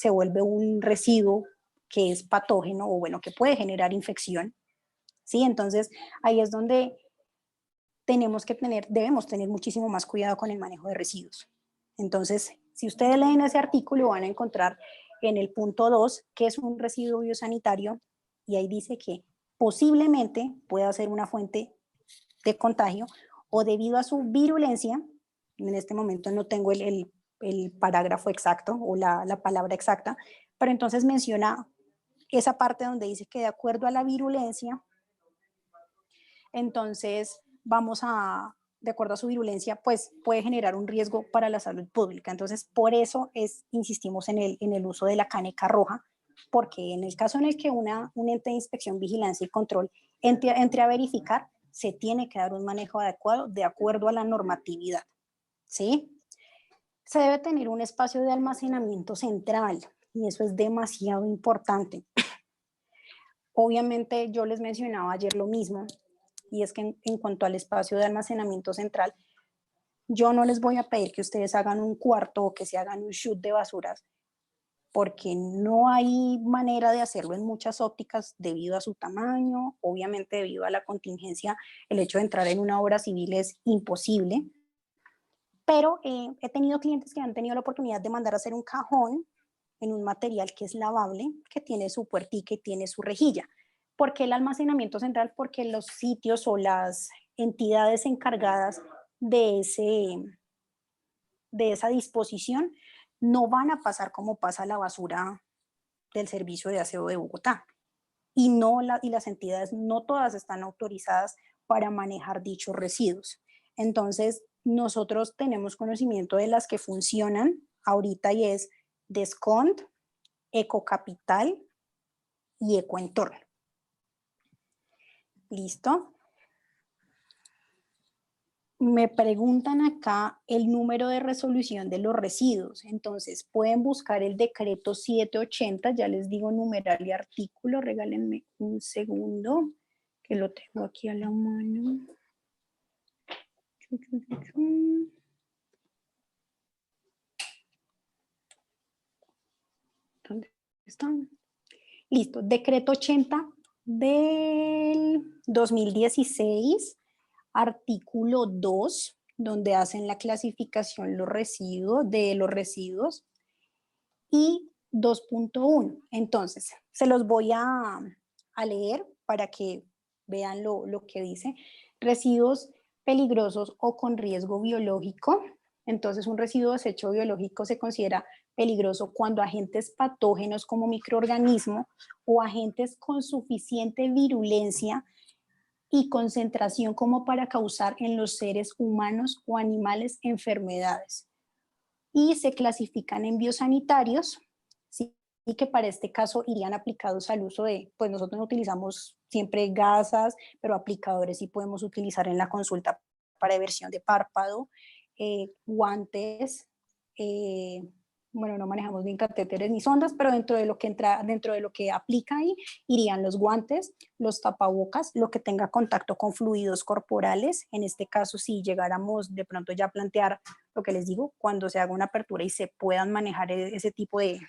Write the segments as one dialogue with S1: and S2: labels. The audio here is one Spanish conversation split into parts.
S1: se vuelve un residuo que es patógeno o bueno, que puede generar infección, ¿sí? Entonces, ahí es donde debemos tener muchísimo más cuidado con el manejo de residuos. Entonces, si ustedes leen ese artículo, van a encontrar en el punto 2 que es un residuo biosanitario, y ahí dice que posiblemente pueda ser una fuente de contagio o debido a su virulencia, en este momento no tengo el parágrafo exacto o la palabra exacta, pero entonces menciona esa parte donde dice que de acuerdo a la virulencia, entonces de acuerdo a su virulencia, pues puede generar un riesgo para la salud pública. Entonces, por eso insistimos en el uso de la caneca roja, porque en el caso en el que un ente de inspección, vigilancia y control entre a verificar, se tiene que dar un manejo adecuado de acuerdo a la normatividad, ¿sí? Se debe tener un espacio de almacenamiento central, y eso es demasiado importante. Obviamente, yo les mencionaba ayer lo mismo, y es que en cuanto al espacio de almacenamiento central, yo no les voy a pedir que ustedes hagan un cuarto o que se hagan un chute de basuras, porque no hay manera de hacerlo en muchas ópticas debido a su tamaño, obviamente debido a la contingencia, el hecho de entrar en una obra civil es imposible, pero he tenido clientes que han tenido la oportunidad de mandar a hacer un cajón en un material que es lavable, que tiene su puertica y tiene su rejilla. ¿Por qué el almacenamiento central? Porque los sitios o las entidades encargadas de esa disposición no van a pasar como pasa la basura del Servicio de Aseo de Bogotá. Y las entidades no todas están autorizadas para manejar dichos residuos. Entonces, nosotros tenemos conocimiento de las que funcionan ahorita, y es Descont, Ecocapital y Ecoentorno. ¿Listo? Me preguntan acá el número de resolución de los residuos. Entonces, pueden buscar el decreto 780, ya les digo numeral y artículo, regálenme un segundo, que lo tengo aquí a la mano. ¿Dónde están? Listo, decreto 80 del 2016, artículo 2, donde hacen la clasificación de los residuos, y 2.1. Entonces, se los voy a leer para que vean lo que dice. Residuos peligrosos o con riesgo biológico. Entonces, un residuo de desecho biológico se considera peligroso cuando agentes patógenos como microorganismos o agentes con suficiente virulencia y concentración como para causar en los seres humanos o animales enfermedades. Y se clasifican en biosanitarios, ¿sí? Y que para este caso irían aplicados al uso de, pues nosotros no utilizamos siempre gasas, pero aplicadores sí podemos utilizar en la consulta para eversión de párpado, guantes, bueno, no manejamos ni catéteres ni sondas, pero dentro de lo que aplica ahí irían los guantes, los tapabocas, lo que tenga contacto con fluidos corporales. En este caso, si llegáramos de pronto ya a plantear lo que les digo, cuando se haga una apertura y se puedan manejar ese tipo de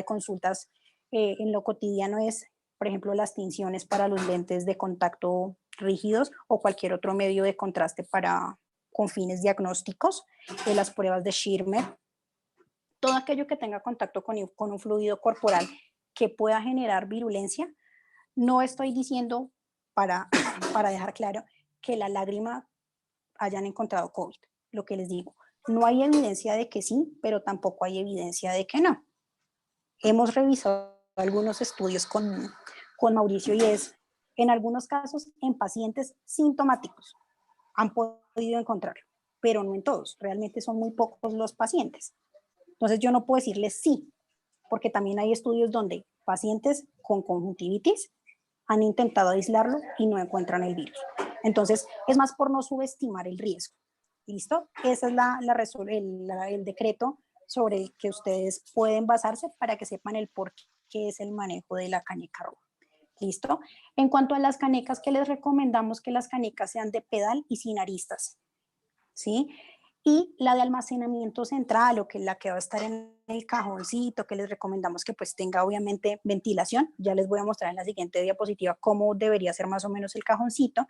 S1: consultas en lo cotidiano, es, por ejemplo, las tinciones para los lentes de contacto rígidos o cualquier otro medio de contraste con fines diagnósticos, las pruebas de Schirmer, todo aquello que tenga contacto con un fluido corporal que pueda generar virulencia. No estoy diciendo, para dejar claro, que la lágrima hayan encontrado COVID. Lo que les digo, no hay evidencia de que sí, pero tampoco hay evidencia de que no. Hemos revisado algunos estudios con Mauricio, y en algunos casos, en pacientes sintomáticos han podido encontrarlo, pero no en todos. Realmente son muy pocos los pacientes. Entonces yo no puedo decirles sí, porque también hay estudios donde pacientes con conjuntivitis han intentado aislarlo y no encuentran el virus. Entonces es más por no subestimar el riesgo. ¿Listo? Ese es el decreto sobre el que ustedes pueden basarse para que sepan el por qué es el manejo de la caneca roja. ¿Listo? En cuanto a las canecas, que les recomendamos que las canecas sean de pedal y sin aristas, ¿sí? Y la de almacenamiento central, o que la que va a estar en el cajoncito, que les recomendamos que pues tenga obviamente ventilación. Ya les voy a mostrar en la siguiente diapositiva cómo debería ser más o menos el cajoncito.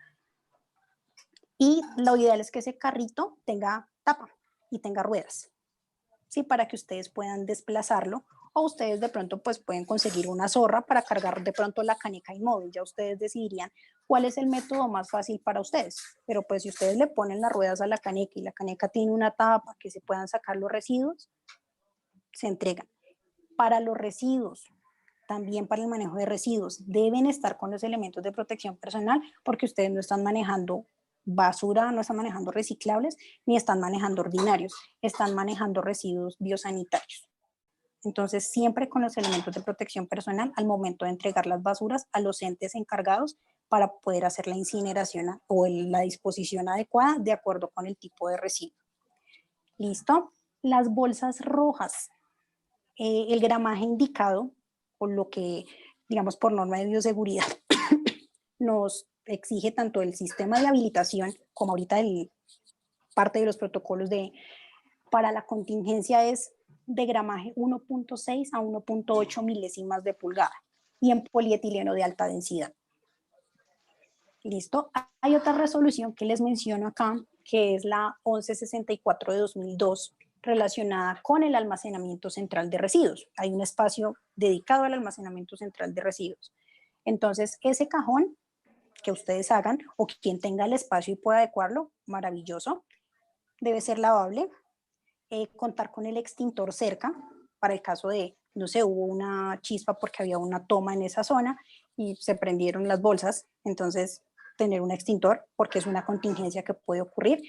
S1: Y lo ideal es que ese carrito tenga tapa y tenga ruedas, ¿sí? Para que ustedes puedan desplazarlo, o ustedes de pronto pues pueden conseguir una zorra para cargar de pronto la caneca inmóvil. Ya ustedes decidirían cuál es el método más fácil para ustedes. Pero pues si ustedes le ponen las ruedas a la caneca y la caneca tiene una tapa que se puedan sacar los residuos, se entregan. Para los residuos, también para el manejo de residuos, deben estar con los elementos de protección personal, porque ustedes no están manejando basura, no están manejando reciclables, ni están manejando ordinarios, están manejando residuos biosanitarios. Entonces, siempre con los elementos de protección personal al momento de entregar las basuras a los entes encargados para poder hacer la incineración o la disposición adecuada de acuerdo con el tipo de residuo. ¿Listo? Las bolsas rojas, el gramaje indicado, por lo que, digamos, por norma de bioseguridad, nos exige tanto el sistema de habilitación como ahorita parte de los protocolos para la contingencia es de gramaje 1.6 a 1.8 milésimas de pulgada y en polietileno de alta densidad. ¿Listo? Hay otra resolución que les menciono acá, que es la 1164 de 2002, relacionada con el almacenamiento central de residuos. Hay un espacio dedicado al almacenamiento central de residuos. Entonces, ese cajón que ustedes hagan, o quien tenga el espacio y pueda adecuarlo, maravilloso, debe ser lavable, contar con el extintor cerca, para el caso de, no sé, hubo una chispa porque había una toma en esa zona y se prendieron las bolsas, entonces tener un extintor porque es una contingencia que puede ocurrir,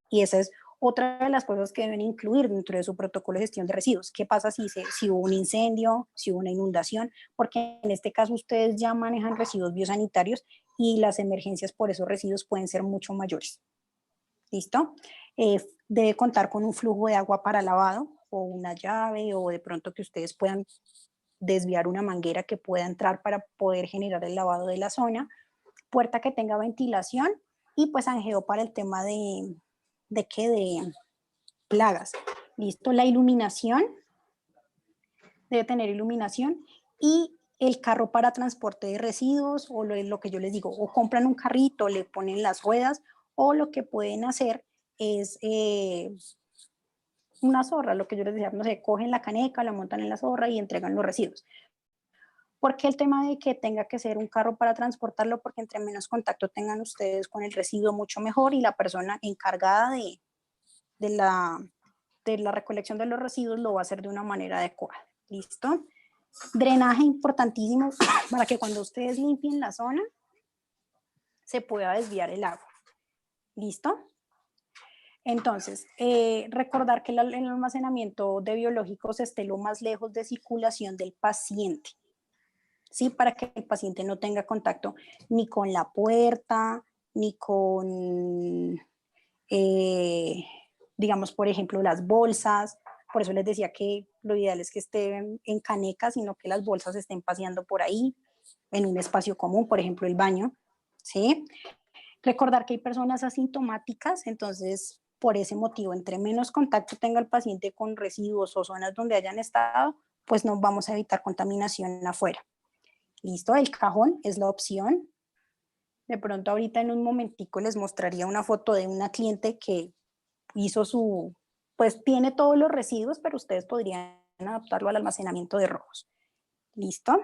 S1: y esa es otra de las cosas que deben incluir dentro de su protocolo de gestión de residuos. ¿Qué pasa si hubo un incendio, si hubo una inundación? Porque en este caso ustedes ya manejan residuos biosanitarios y las emergencias por esos residuos pueden ser mucho mayores. ¿Listo? Debe contar con un flujo de agua para lavado o una llave, o de pronto que ustedes puedan desviar una manguera que pueda entrar para poder generar el lavado de la zona. Puerta que tenga ventilación y pues angeo para el tema de plagas. ¿Listo? La iluminación, debe tener iluminación, y el carro para transporte de residuos, o lo que yo les digo, o compran un carrito, le ponen las ruedas, o lo que pueden hacer es una zorra, lo que yo les decía, no sé, cogen la caneca, la montan en la zorra y entregan los residuos. ¿Por qué el tema de que tenga que ser un carro para transportarlo? Porque entre menos contacto tengan ustedes con el residuo, mucho mejor, y la persona encargada de la recolección de los residuos lo va a hacer de una manera adecuada. ¿Listo? Drenaje importantísimo para que cuando ustedes limpien la zona se pueda desviar el agua. ¿Listo? Entonces, recordar que el almacenamiento de biológicos esté lo más lejos de circulación del paciente, ¿sí? Para que el paciente no tenga contacto ni con la puerta, ni con, digamos, por ejemplo, las bolsas. Por eso les decía que lo ideal es que estén en canecas, sino que las bolsas estén paseando por ahí, en un espacio común, por ejemplo, el baño, ¿sí? Recordar que hay personas asintomáticas, entonces, por ese motivo, entre menos contacto tenga el paciente con residuos o zonas donde hayan estado, pues no vamos a evitar contaminación afuera. ¿Listo? El cajón es la opción. De pronto ahorita en un momentico les mostraría una foto de una cliente que hizo pues tiene todos los residuos, pero ustedes podrían adaptarlo al almacenamiento de rojos. ¿Listo?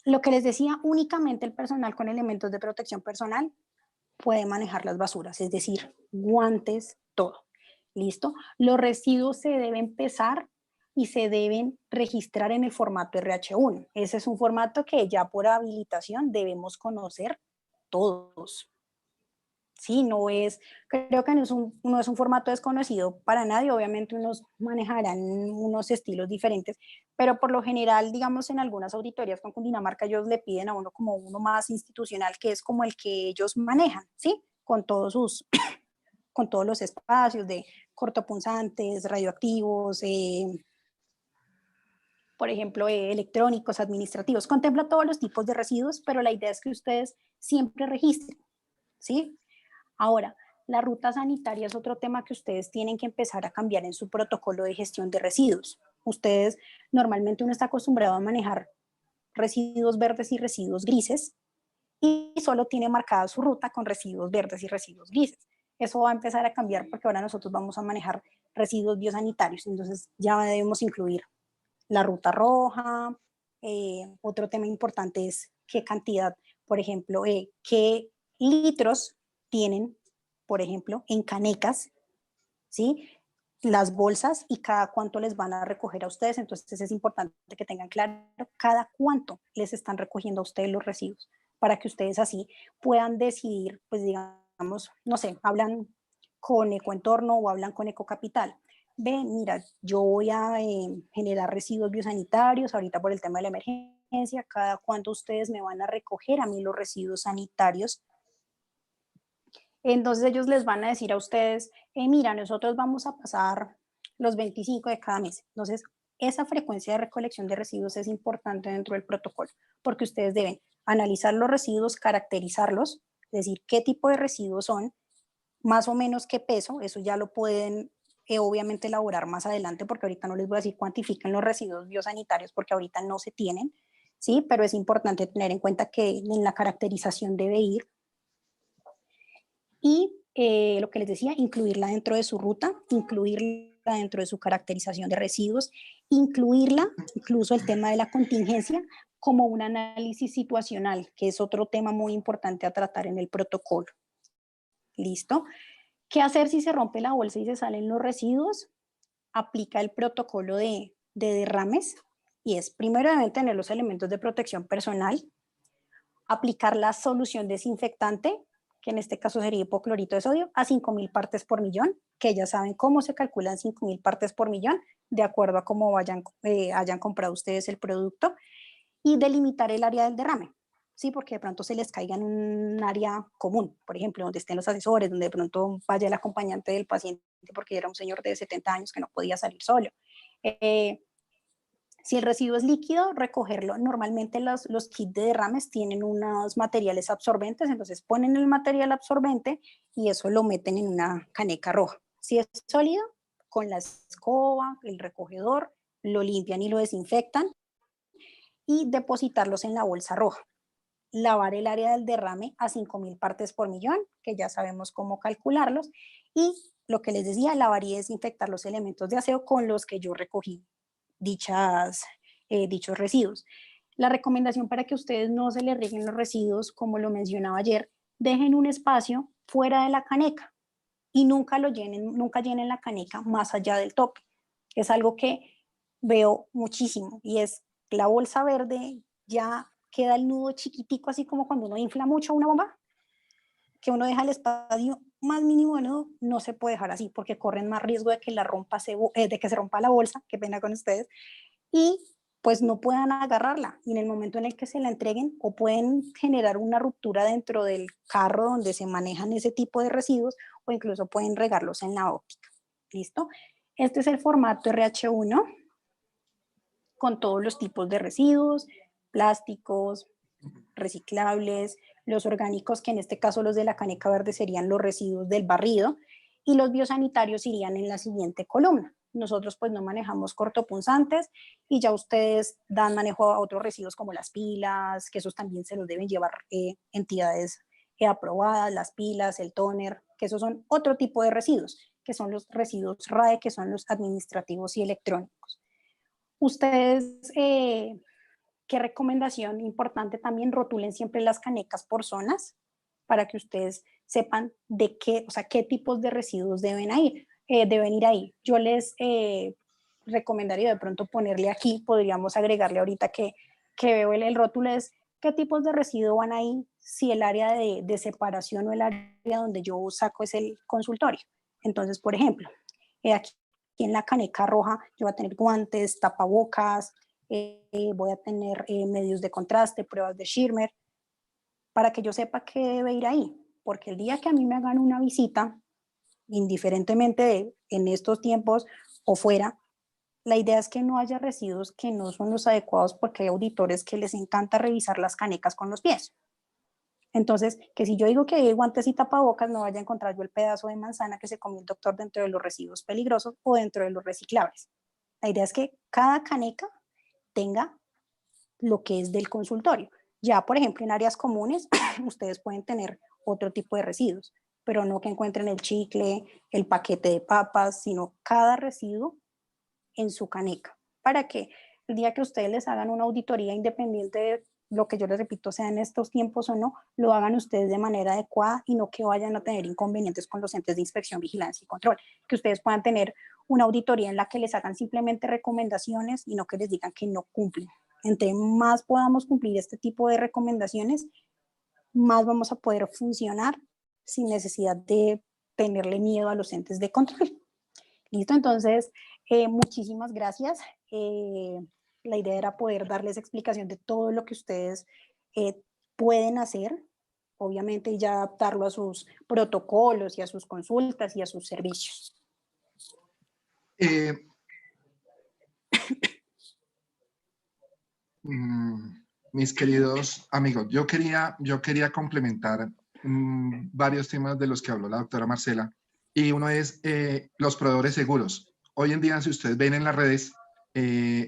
S1: Lo que les decía, únicamente el personal con elementos de protección personal puede manejar las basuras, es decir, guantes, todo. ¿Listo? Los residuos se deben pesar y se deben registrar en el formato RH1. Ese es un formato que ya por habilitación debemos conocer todos. Sí, creo que no es un formato desconocido para nadie. Obviamente unos manejarán unos estilos diferentes, pero por lo general, digamos, en algunas auditorías con Cundinamarca, ellos le piden a uno como uno más institucional, que es como el que ellos manejan, ¿sí? Con con todos los espacios de cortopunzantes, radioactivos, por ejemplo, electrónicos, administrativos. Contempla todos los tipos de residuos, pero la idea es que ustedes siempre registren, ¿sí? Ahora, La ruta sanitaria es otro tema que ustedes tienen que empezar a cambiar en su protocolo de gestión de residuos. Ustedes, normalmente uno está acostumbrado a manejar residuos verdes y residuos grises y solo tiene marcada su ruta con residuos verdes y residuos grises. Eso va a empezar a cambiar porque ahora nosotros vamos a manejar residuos biosanitarios, entonces ya debemos incluir la ruta roja. Otro tema importante es qué cantidad, por ejemplo, qué litros tienen, por ejemplo, en canecas, ¿sí? Las bolsas y cada cuánto les van a recoger a ustedes. Entonces es importante que tengan claro cada cuánto les están recogiendo a ustedes los residuos para que ustedes así puedan decidir, pues digamos, no sé, hablan con Ecoentorno o hablan con Ecocapital. Ve, mira, yo voy a generar residuos biosanitarios ahorita por el tema de la emergencia, cada cuánto ustedes me van a recoger a mí los residuos sanitarios. Entonces ellos les van a decir a ustedes, mira, nosotros vamos a pasar los 25 de cada mes. Entonces, esa frecuencia de recolección de residuos es importante dentro del protocolo, porque ustedes deben analizar los residuos, caracterizarlos, es decir, qué tipo de residuos son, más o menos qué peso, eso ya lo pueden obviamente elaborar más adelante, porque ahorita no les voy a decir cuantifiquen los residuos biosanitarios, porque ahorita no se tienen, ¿sí? Pero es importante tener en cuenta que en la caracterización debe ir y lo que les decía, incluirla dentro de su ruta, incluirla dentro de su caracterización de residuos, incluirla, incluso el tema de la contingencia, como un análisis situacional, que es otro tema muy importante a tratar en el protocolo. ¿Listo? ¿Qué hacer si se rompe la bolsa y se salen los residuos? Aplica el protocolo de derrames y es primero deben tener los elementos de protección personal, aplicar la solución desinfectante, que en este caso sería hipoclorito de sodio, a 5.000 partes por millón, que ya saben cómo se calculan 5.000 partes por millón, de acuerdo a cómo hayan comprado ustedes el producto, y delimitar el área del derrame, ¿sí? Porque de pronto se les caiga en un área común, por ejemplo, donde estén los asesores, donde de pronto vaya el acompañante del paciente, porque era un señor de 70 años que no podía salir solo. Si el residuo es líquido, recogerlo. Normalmente los kits de derrames tienen unos materiales absorbentes, entonces ponen el material absorbente y eso lo meten en una caneca roja. Si es sólido, con la escoba, el recogedor, lo limpian y lo desinfectan y depositarlos en la bolsa roja. Lavar el área del derrame a 5.000 partes por millón, que ya sabemos cómo calcularlos, y lo que les decía, lavar y desinfectar los elementos de aseo con los que yo recogí dichos residuos. La recomendación para que ustedes no se les rieguen los residuos, como lo mencionaba ayer, dejen un espacio fuera de la caneca y nunca llenen la caneca más allá del tope. Es algo que veo muchísimo y es la bolsa verde ya queda el nudo chiquitico, así como cuando uno infla mucho una bomba, que uno deja el espacio más mínimo de nudo, no se puede dejar así porque corren más riesgo de que, de que se rompa la bolsa, qué pena con ustedes, y pues no puedan agarrarla. Y en el momento en el que se la entreguen, o pueden generar una ruptura dentro del carro donde se manejan ese tipo de residuos, o incluso pueden regarlos en la óptica. ¿Listo? Este es el formato RH1 con todos los tipos de residuos, plásticos, reciclables, los orgánicos, que en este caso los de la caneca verde serían los residuos del barrido, y los biosanitarios irían en la siguiente columna. Nosotros pues no manejamos cortopunzantes y ya ustedes dan manejo a otros residuos como las pilas, que esos también se los deben llevar entidades aprobadas, las pilas, el tóner, que esos son otro tipo de residuos, que son los residuos RAE, que son los administrativos y electrónicos. Ustedes, qué recomendación importante también, rotulen siempre las canecas por zonas para que ustedes sepan de qué, o sea, qué tipos de residuos deben ir ahí. Yo les recomendaría de pronto ponerle aquí, podríamos agregarle ahorita que veo el rótulo es qué tipos de residuos van ahí, si el área de separación o el área donde yo saco es el consultorio. Entonces, por ejemplo, aquí en la caneca roja yo voy a tener guantes, tapabocas, voy a tener medios de contraste, pruebas de Schirmer, para que yo sepa qué debe ir ahí, porque el día que a mí me hagan una visita, indiferentemente de en estos tiempos o fuera, la idea es que no haya residuos que no son los adecuados, porque hay auditores que les encanta revisar las canecas con los pies. Entonces, que si yo digo que hay guantes y tapabocas, no vaya a encontrar yo el pedazo de manzana que se comió el doctor dentro de los residuos peligrosos o dentro de los reciclables. La idea es que cada caneca tenga lo que es del consultorio. Ya, por ejemplo, en áreas comunes, ustedes pueden tener otro tipo de residuos, pero no que encuentren el chicle, el paquete de papas, sino cada residuo en su caneca, para que el día que ustedes les hagan una auditoría independiente de lo que yo les repito, sea en estos tiempos o no, lo hagan ustedes de manera adecuada y no que vayan a tener inconvenientes con los entes de inspección, vigilancia y control, que ustedes puedan tener una auditoría en la que les hagan simplemente recomendaciones y no que les digan que no cumplen. Entre más podamos cumplir este tipo de recomendaciones, más vamos a poder funcionar sin necesidad de tenerle miedo a los entes de control. Listo, entonces, muchísimas gracias. La idea era poder darles explicación de todo lo que ustedes pueden hacer, obviamente, y ya adaptarlo a sus protocolos y a sus consultas y a sus servicios.
S2: Mis queridos amigos, yo quería complementar varios temas de los que habló la doctora Marcela, y uno es los proveedores seguros. Hoy en día, si ustedes ven en las redes,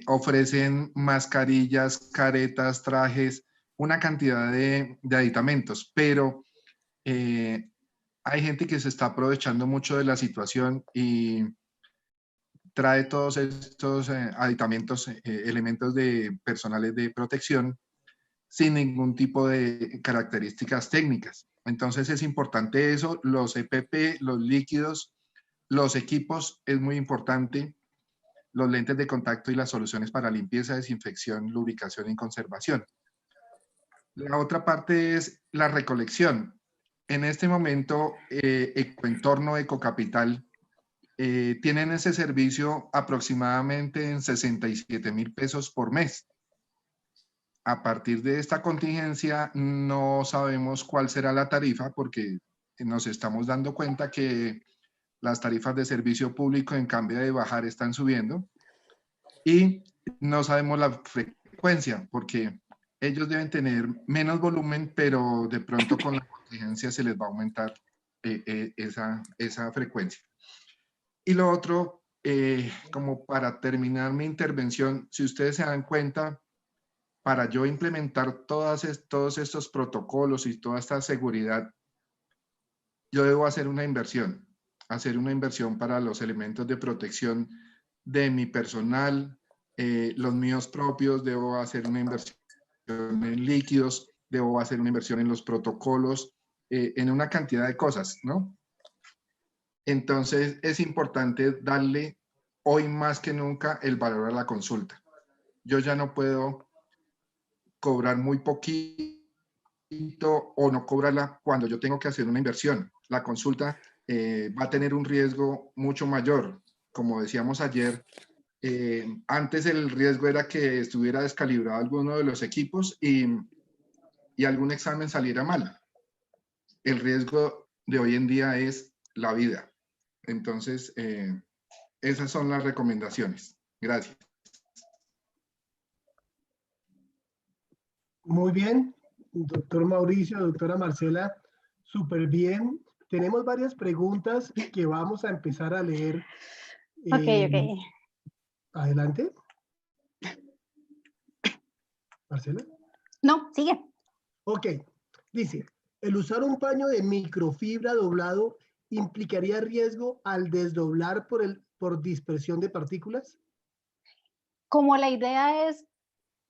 S2: ofrecen mascarillas, caretas, trajes, una cantidad de aditamentos, pero hay gente que se está aprovechando mucho de la situación y trae todos estos aditamentos, elementos de personales de protección sin ningún tipo de características técnicas. Entonces es importante eso, los EPP, los líquidos, los equipos, es muy importante, los lentes de contacto y las soluciones para limpieza, desinfección, lubricación y conservación. La otra parte es la recolección. En este momento, Ecoentorno, Ecocapital, tienen ese servicio aproximadamente en 67,000 pesos por mes. A partir de esta contingencia no sabemos cuál será la tarifa porque nos estamos dando cuenta que las tarifas de servicio público en cambio de bajar están subiendo y no sabemos la frecuencia porque ellos deben tener menos volumen, pero de pronto con la contingencia se les va a aumentar esa frecuencia. Y lo otro, como para terminar mi intervención, si ustedes se dan cuenta, para yo implementar todos estos protocolos y toda esta seguridad, yo debo hacer una inversión para los elementos de protección de mi personal, los míos propios, debo hacer una inversión en líquidos, debo hacer una inversión en los protocolos, en una cantidad de cosas, ¿no? Entonces es importante darle hoy más que nunca el valor a la consulta. Yo ya no puedo cobrar muy poquito o no cobrarla cuando yo tengo que hacer una inversión. La consulta va a tener un riesgo mucho mayor. Como decíamos ayer, antes el riesgo era que estuviera descalibrado alguno de los equipos y algún examen saliera mal. El riesgo de hoy en día es la vida. Entonces, esas son las recomendaciones. Gracias.
S3: Muy bien, doctor Mauricio, doctora Marcela, súper bien. Tenemos varias preguntas que vamos a empezar a leer.
S1: Ok.
S3: Adelante. Marcela.
S1: No, sigue.
S3: Ok, dice, ¿el usar un paño de microfibra doblado implicaría riesgo al desdoblar por dispersión de partículas?
S1: Como la idea es,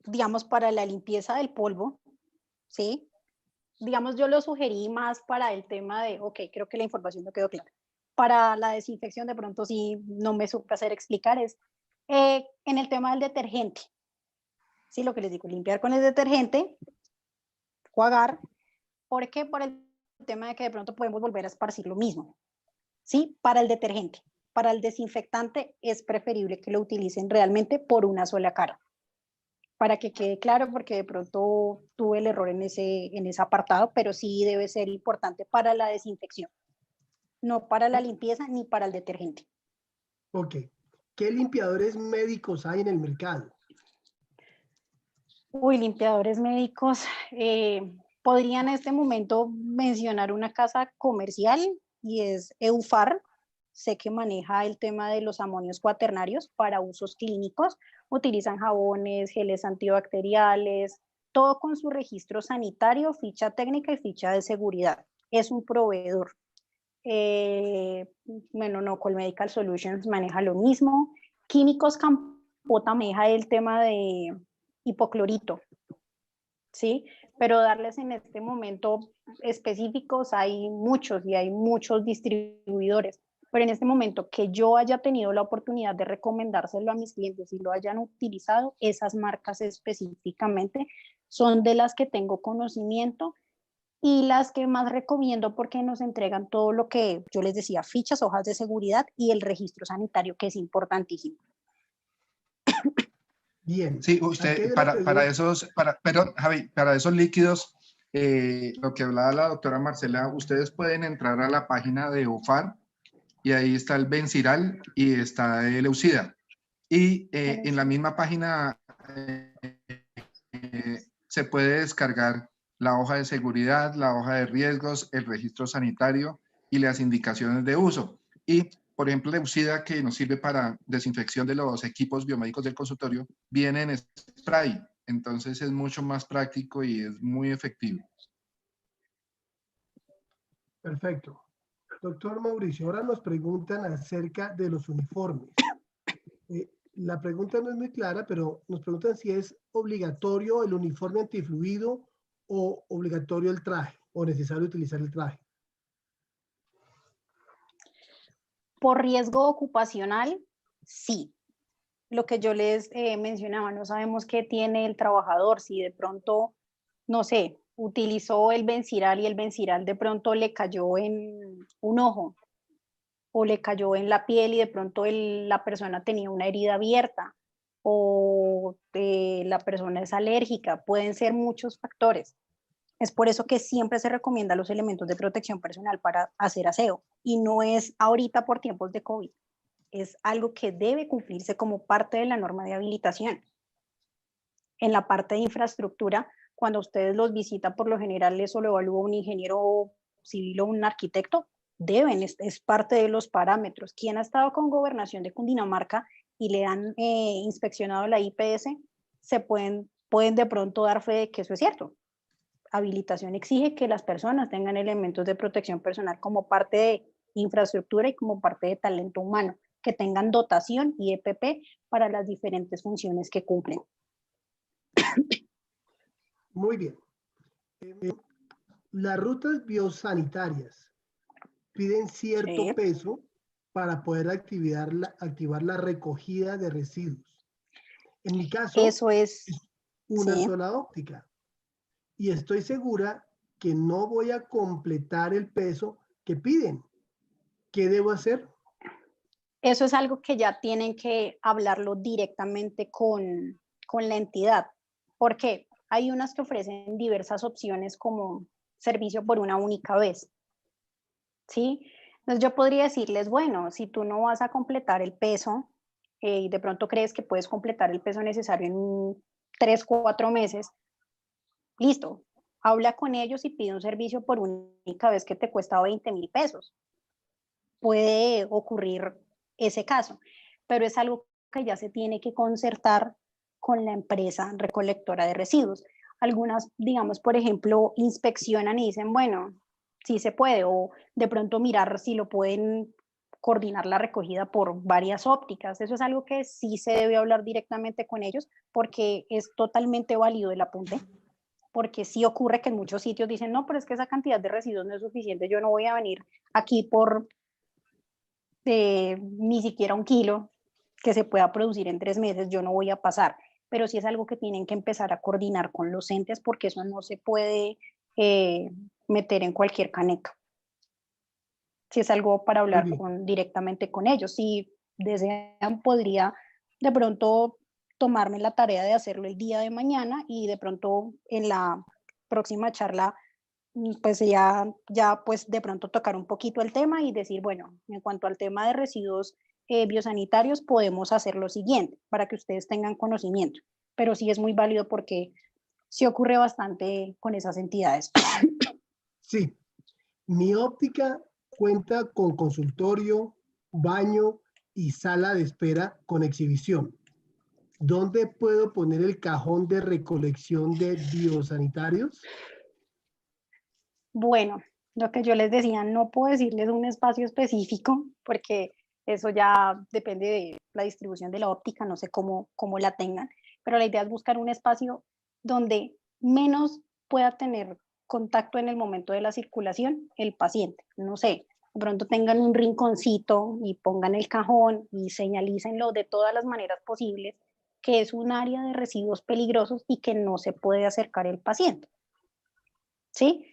S1: digamos, para la limpieza del polvo, ¿sí? Digamos, yo lo sugerí más para el tema de, ok, creo que la información no quedó clara. Para la desinfección, de pronto sí no me supe hacer explicar, es en el tema del detergente. Sí, lo que les digo, limpiar con el detergente, jugar. ¿Por qué? Por el tema de que de pronto podemos volver a esparcir lo mismo. ¿Sí? Para el detergente. Para el desinfectante es preferible que lo utilicen realmente por una sola cara. Para que quede claro, porque de pronto tuve el error en ese apartado, pero sí debe ser importante para la desinfección, no para la limpieza ni para el detergente.
S3: Ok. ¿Qué limpiadores médicos hay en el mercado?
S1: Uy, limpiadores médicos, Podría en este momento mencionar una casa comercial y es EUFAR. Sé que maneja el tema de los amonios cuaternarios para usos clínicos. Utilizan jabones, geles antibacteriales, todo con su registro sanitario, ficha técnica y ficha de seguridad. Es un proveedor. Bueno, no, Colmedical Solutions maneja lo mismo. Químicos Campota maneja el tema de hipoclorito, ¿sí? Pero darles en este momento específicos hay muchos y hay muchos distribuidores. Pero en este momento que yo haya tenido la oportunidad de recomendárselo a mis clientes y lo hayan utilizado, esas marcas específicamente son de las que tengo conocimiento y las que más recomiendo porque nos entregan todo lo que yo les decía, fichas, hojas de seguridad y el registro sanitario, que es importantísimo.
S3: Bien.
S2: Sí,
S3: Aquí
S2: usted,
S3: hay una pregunta.
S2: perdón, Javi, para esos líquidos, lo que hablaba la doctora Marcela, ustedes pueden entrar a la página de UFAR y ahí está el Benciral y está el Eucida. Y en la misma página se puede descargar la hoja de seguridad, la hoja de riesgos, el registro sanitario y las indicaciones de uso. Y, por ejemplo, la Eucida, que nos sirve para desinfección de los equipos biomédicos del consultorio, viene en spray. Entonces es mucho más práctico y es muy efectivo.
S3: Perfecto. Doctor Mauricio, ahora nos preguntan acerca de los uniformes. La pregunta no es muy clara, pero nos preguntan si es obligatorio el uniforme antifluido o obligatorio el traje, o necesario utilizar el traje.
S1: Por riesgo ocupacional, sí. Lo que yo les mencionaba, no sabemos qué tiene el trabajador, si de pronto, no sé, utilizó el Benciral y el Benciral de pronto le cayó en un ojo o le cayó en la piel y de pronto la persona tenía una herida abierta o la persona es alérgica, pueden ser muchos factores. Es por eso que siempre se recomienda los elementos de protección personal para hacer aseo y no es ahorita por tiempos de COVID. Es algo que debe cumplirse como parte de la norma de habilitación. En la parte de infraestructura, cuando ustedes los visitan, por lo general eso lo evalúa un ingeniero civil o un arquitecto, es parte de los parámetros. Quien ha estado con Gobernación de Cundinamarca y le han inspeccionado la IPS, pueden de pronto dar fe de que eso es cierto. Habilitación exige que las personas tengan elementos de protección personal como parte de infraestructura y como parte de talento humano, que tengan dotación y EPP para las diferentes funciones que cumplen.
S3: Muy bien. Las rutas biosanitarias piden cierto
S1: Sí.
S3: peso para poder activar la recogida de residuos. En mi caso,
S1: Eso es
S3: una
S1: sí.
S3: sola óptica. Y estoy segura que no voy a completar el peso que piden. ¿Qué debo hacer?
S1: Eso es algo que ya tienen que hablarlo directamente con la entidad. ¿Por qué? Hay unas que ofrecen diversas opciones como servicio por una única vez. ¿Sí? Entonces yo podría decirles, bueno, si tú no vas a completar el peso y de pronto crees que puedes completar el peso necesario en 3, 4 meses, listo, habla con ellos y pide un servicio por única vez que te cuesta 20,000 pesos. Puede ocurrir ese caso, pero es algo que ya se tiene que concertar con la empresa recolectora de residuos. Algunas, digamos, por ejemplo, inspeccionan y dicen, bueno, sí se puede, o de pronto mirar si lo pueden coordinar la recogida por varias ópticas. Eso es algo que sí se debe hablar directamente con ellos porque es totalmente válido el apunte, porque sí ocurre que en muchos sitios dicen, no, pero es que esa cantidad de residuos no es suficiente, yo no voy a venir aquí por ni siquiera 1 kilo que se pueda producir en 3 meses, yo no voy a pasar. Pero sí es algo que tienen que empezar a coordinar con los entes porque eso no se puede meter en cualquier caneca. Si es algo para
S3: Muy
S1: hablar
S3: bien.
S1: directamente con ellos. Si desean, podría de pronto tomarme la tarea de hacerlo el día de mañana y de pronto en la próxima charla pues ya pues de pronto tocar un poquito el tema y decir, bueno, en cuanto al tema de residuos biosanitarios, podemos hacer lo siguiente para que ustedes tengan conocimiento. Pero sí es muy válido porque sí ocurre bastante con esas entidades.
S3: Sí. Mi óptica cuenta con consultorio, baño y sala de espera con exhibición. ¿Dónde puedo poner el cajón de recolección de biosanitarios?
S1: Bueno, lo que yo les decía, no puedo decirles un espacio específico porque eso ya depende de la distribución de la óptica, no sé cómo la tengan, pero la idea es buscar un espacio donde menos pueda tener contacto en el momento de la circulación el paciente. No sé, de pronto tengan un rinconcito y pongan el cajón y señalícenlo de todas las maneras posibles que es un área de residuos peligrosos y que no se puede acercar el paciente. ¿Sí?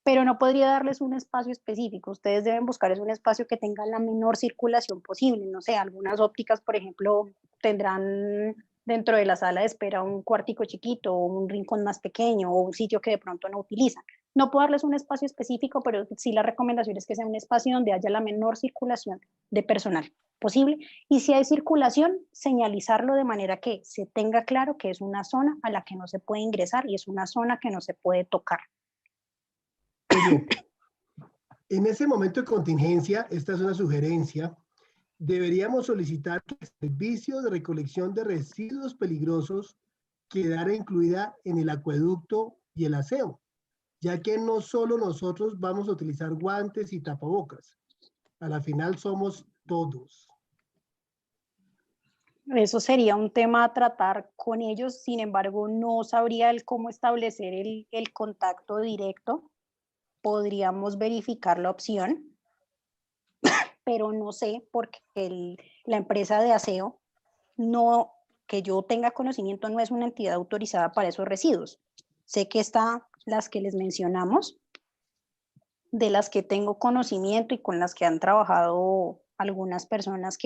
S1: Pero no podría darles un espacio específico. Ustedes deben buscar un espacio que tenga la menor circulación posible. No sé, algunas ópticas, por ejemplo, tendrán dentro de la sala de espera un cuartico chiquito o un rincón más pequeño o un sitio que de pronto no utilizan. No puedo darles un espacio específico, pero sí la recomendación es que sea un espacio donde haya la menor circulación de personal posible. Y si hay circulación, señalizarlo de manera que se tenga claro que es una zona a la que no se puede ingresar y es una zona que no se puede tocar.
S3: Muy bien. En ese momento de contingencia, esta es una sugerencia, deberíamos solicitar que el servicio de recolección de residuos peligrosos quedara incluida en el acueducto y el aseo, ya que no solo nosotros vamos a utilizar guantes y tapabocas. A la final somos todos.
S1: Eso sería un tema a tratar con ellos, sin embargo, no sabría cómo establecer el contacto directo. Podríamos verificar la opción, pero no sé porque la empresa de aseo, no, que yo tenga conocimiento, no es una entidad autorizada para esos residuos. Sé que están las que les mencionamos, de las que tengo conocimiento y con las que han trabajado algunas personas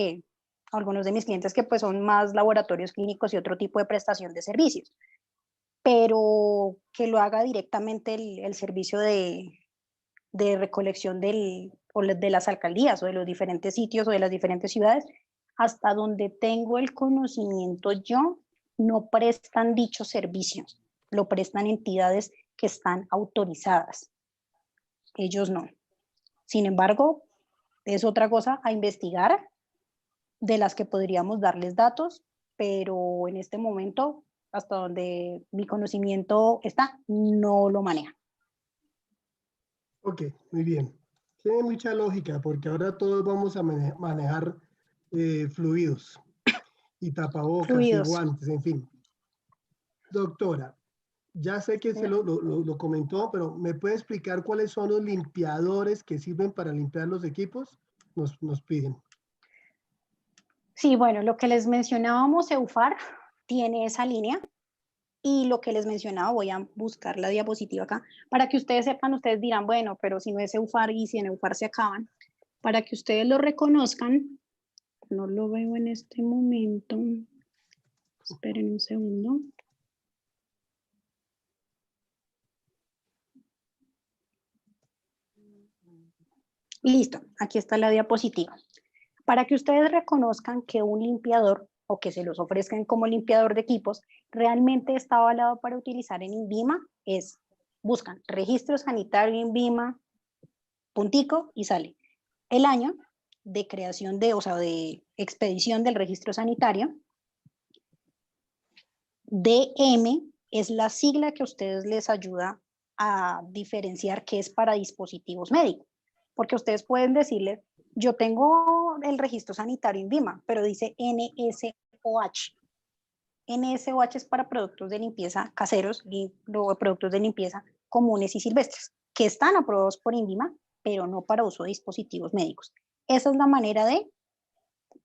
S1: algunos de mis clientes que pues son más laboratorios clínicos y otro tipo de prestación de servicios, pero que lo haga directamente el servicio de recolección de las alcaldías o de los diferentes sitios o de las diferentes ciudades, hasta donde tengo el conocimiento yo, no prestan dichos servicios, lo prestan entidades que están autorizadas, ellos no. Sin embargo, es otra cosa a investigar de las que podríamos darles datos, pero en este momento, hasta donde mi conocimiento está, no lo maneja.
S3: Ok, muy bien. Tiene mucha lógica porque ahora todos vamos a manejar fluidos y tapabocas y
S1: Fluidos.
S3: guantes, en fin. Doctora, ya sé que se lo comentó, pero ¿me puede explicar cuáles son los limpiadores que sirven para limpiar los equipos? Nos piden.
S1: Sí, bueno, lo que les mencionábamos, EUFAR tiene esa línea y lo que les mencionaba, voy a buscar la diapositiva acá, para que ustedes sepan, ustedes dirán, bueno, pero si no es EUFAR y si en EUFAR se acaban, para que ustedes lo reconozcan, no lo veo en este momento, esperen un segundo. Listo, aquí está la diapositiva. Para que ustedes reconozcan que un limpiador o que se los ofrezcan como limpiador de equipos realmente está avalado para utilizar en INVIMA, buscan registro sanitario INVIMA, puntico y sale el año de creación o sea, de expedición del registro sanitario. DM es la sigla que a ustedes les ayuda a diferenciar qué es para dispositivos médicos, porque ustedes pueden decirle, yo tengo el registro sanitario INVIMA, pero dice NSOH. NSOH es para productos de limpieza caseros y productos de limpieza comunes y silvestres, que están aprobados por INVIMA, pero no para uso de dispositivos médicos. Esa es la manera de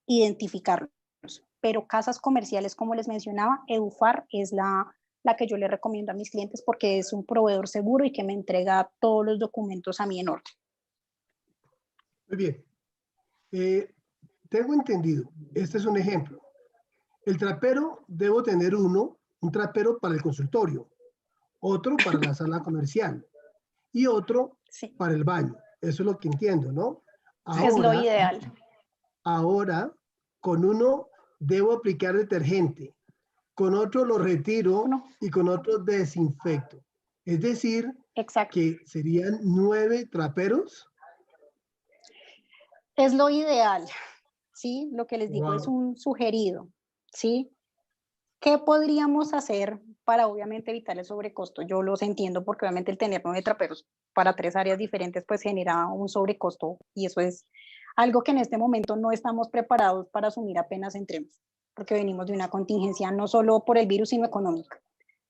S1: identificarlos. Pero casas comerciales, como les mencionaba, EUFAR es la que yo le recomiendo a mis clientes porque es un proveedor seguro y que me entrega todos los documentos a mí en orden.
S3: Muy bien. Tengo entendido, este es un ejemplo. El trapero, debo tener un trapero para el consultorio, otro para la sala comercial y otro
S1: Sí.
S3: para el baño. Eso es lo que entiendo, ¿no?
S1: Es lo ideal.
S3: Ahora, con uno debo aplicar detergente, con otro lo retiro
S1: No,
S3: y con otro desinfecto. Es decir,
S1: exacto.
S3: que serían 9 traperos.
S1: Es lo ideal, ¿sí? Lo que les digo es
S3: Wow.
S1: un sugerido, ¿sí? ¿Qué podríamos hacer para obviamente evitar el sobrecosto? Yo los entiendo porque obviamente el tener 9 traperos para 3 áreas diferentes pues genera un sobrecosto y eso es algo que en este momento no estamos preparados para asumir apenas entremos, porque venimos de una contingencia no solo por el virus sino económica.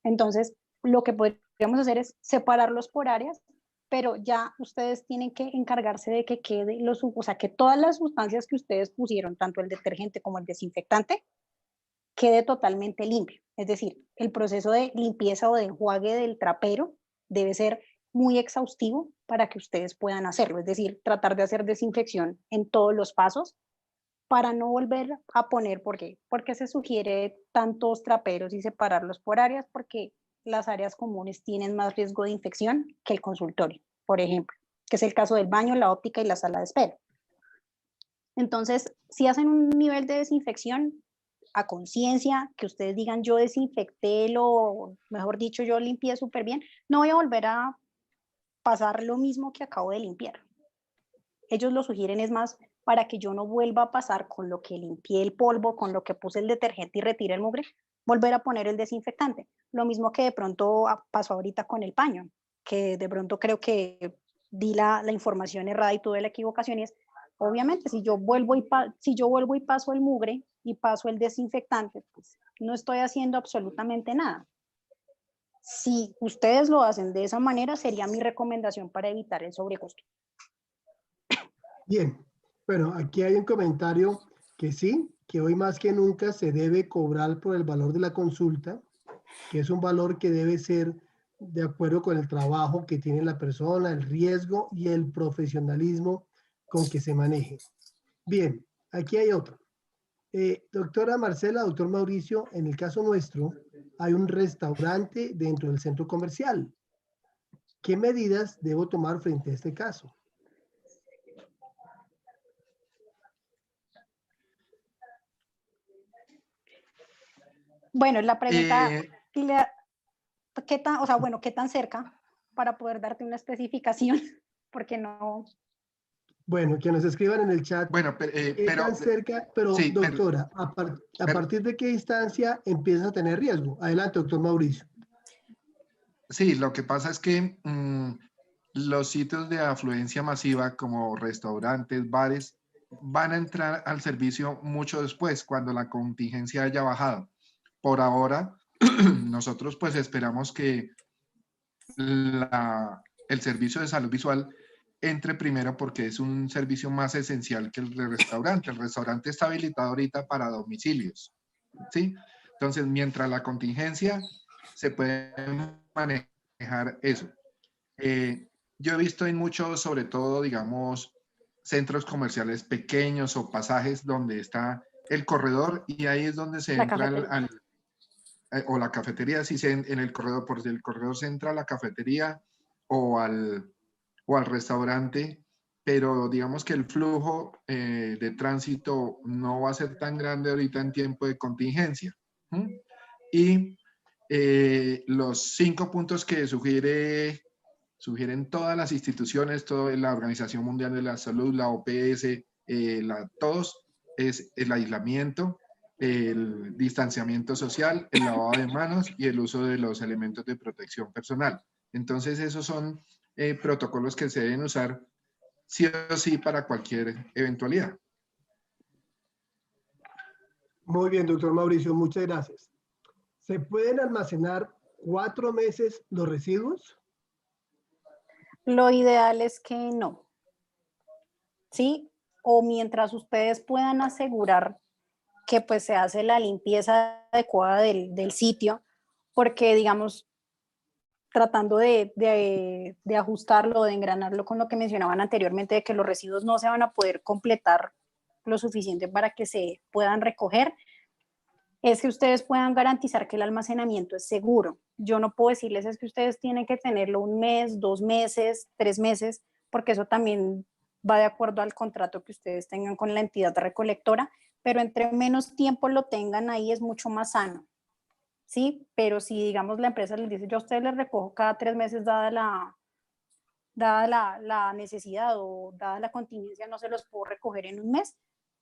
S1: Entonces, lo que podríamos hacer es separarlos por áreas, pero ya ustedes tienen que encargarse de que quede o sea, que todas las sustancias que ustedes pusieron, tanto el detergente como el desinfectante, quede totalmente limpio. Es decir, el proceso de limpieza o de enjuague del trapero debe ser muy exhaustivo para que ustedes puedan hacerlo. Es decir, tratar de hacer desinfección en todos los pasos para no volver a poner, ¿por qué se sugiere tantos traperos y separarlos por áreas? Porque las áreas comunes tienen más riesgo de infección que el consultorio, por ejemplo, que es el caso del baño, la óptica y la sala de espera. Entonces, si hacen un nivel de desinfección a conciencia, que ustedes digan yo desinfecté, mejor dicho, yo limpié súper bien, no voy a volver a pasar lo mismo que acabo de limpiar. Ellos lo sugieren es más para que yo no vuelva a pasar con lo que limpié el polvo, con lo que puse el detergente y retire el mugre, volver a poner el desinfectante. Lo mismo que de pronto pasó ahorita con el paño, que de pronto creo que di la información errada y tuve la equivocación y es, obviamente, si yo vuelvo y paso el mugre y paso el desinfectante, pues no estoy haciendo absolutamente nada. Si ustedes lo hacen de esa manera, sería mi recomendación para evitar el sobrecosto.
S3: Bien, bueno, aquí hay un comentario que sí, que hoy más que nunca se debe cobrar por el valor de la consulta, que es un valor que debe ser de acuerdo con el trabajo que tiene la persona, el riesgo y el profesionalismo con que se maneje. Bien, aquí hay otro. Doctora Marcela, doctor Mauricio, en el caso nuestro, hay un restaurante dentro del centro comercial. ¿Qué medidas debo tomar frente a este caso?
S1: Bueno, la pregunta,
S2: Eh,
S1: ¿qué tan, o sea, bueno, qué tan cerca para poder darte una especificación? Porque no.
S3: Bueno, que nos escriban en el chat
S2: bueno,
S3: qué tan cerca, pero
S2: sí,
S3: doctora, a
S2: pero
S3: partir de qué distancia empieza a tener riesgo. Adelante, doctor Mauricio.
S2: sí, lo que pasa es que los sitios de afluencia masiva como restaurantes, bares, van a entrar al servicio mucho después, cuando la contingencia haya bajado. Por ahora, nosotros pues esperamos que el servicio de salud visual entre primero porque es un servicio más esencial que el de restaurante. El restaurante está habilitado ahorita para domicilios, ¿sí? Entonces, mientras la contingencia se puede manejar eso. Yo he visto en muchos, sobre todo, digamos, centros comerciales pequeños o pasajes donde está el corredor y ahí es donde se
S1: La
S2: entra
S1: cafetería.
S2: o la cafetería, si se en el corredor, por el corredor se entra a la cafetería o al restaurante, pero digamos que el flujo de tránsito no va a ser tan grande ahorita en tiempo de contingencia. ¿Mm? Y los 5 puntos que sugieren todas las instituciones, la Organización Mundial de la Salud, la OPS, todos, es el aislamiento, el distanciamiento social, el lavado de manos y el uso de los elementos de protección personal. Entonces, esos son protocolos que se deben usar sí o sí para cualquier eventualidad.
S3: Muy bien, doctor Mauricio, muchas gracias. ¿Se pueden almacenar 4 meses los residuos?
S1: Lo ideal es que no, ¿sí? O mientras ustedes puedan asegurar que pues se hace la limpieza adecuada del sitio, porque digamos, tratando de ajustarlo, de engranarlo con lo que mencionaban anteriormente, de que los residuos no se van a poder completar lo suficiente para que se puedan recoger, es que ustedes puedan garantizar que el almacenamiento es seguro. Yo no puedo decirles es que ustedes tienen que tenerlo 1 mes, 2 meses, 3 meses, porque eso también va de acuerdo al contrato que ustedes tengan con la entidad recolectora, pero entre menos tiempo lo tengan ahí es mucho más sano. ¿sí? Pero si, digamos, la empresa les dice, yo a ustedes les recojo cada 3 meses dada la necesidad o dada la contingencia, no se los puedo recoger en un mes,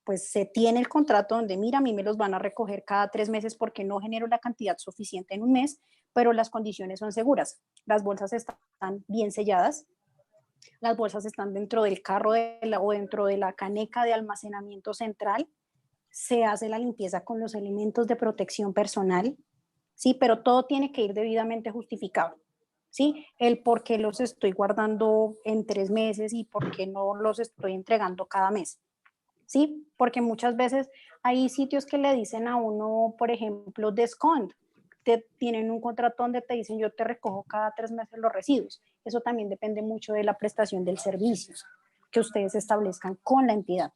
S1: pues se tiene el contrato donde, mira, a mí me los van a recoger cada 3 meses porque no genero la cantidad suficiente en un mes, pero las condiciones son seguras. Las bolsas están bien selladas, las bolsas están dentro del carro o dentro de la caneca de almacenamiento central, se hace la limpieza con los elementos de protección personal, ¿sí? Pero todo tiene que ir debidamente justificado, ¿sí? El por qué los estoy guardando en 3 meses y por qué no los estoy entregando cada mes, ¿sí? Porque muchas veces hay sitios que le dicen a uno, por ejemplo, descont, tienen un contrato donde te dicen yo te recojo cada 3 meses los residuos. Eso también depende mucho de la prestación del servicio que ustedes establezcan con la entidad.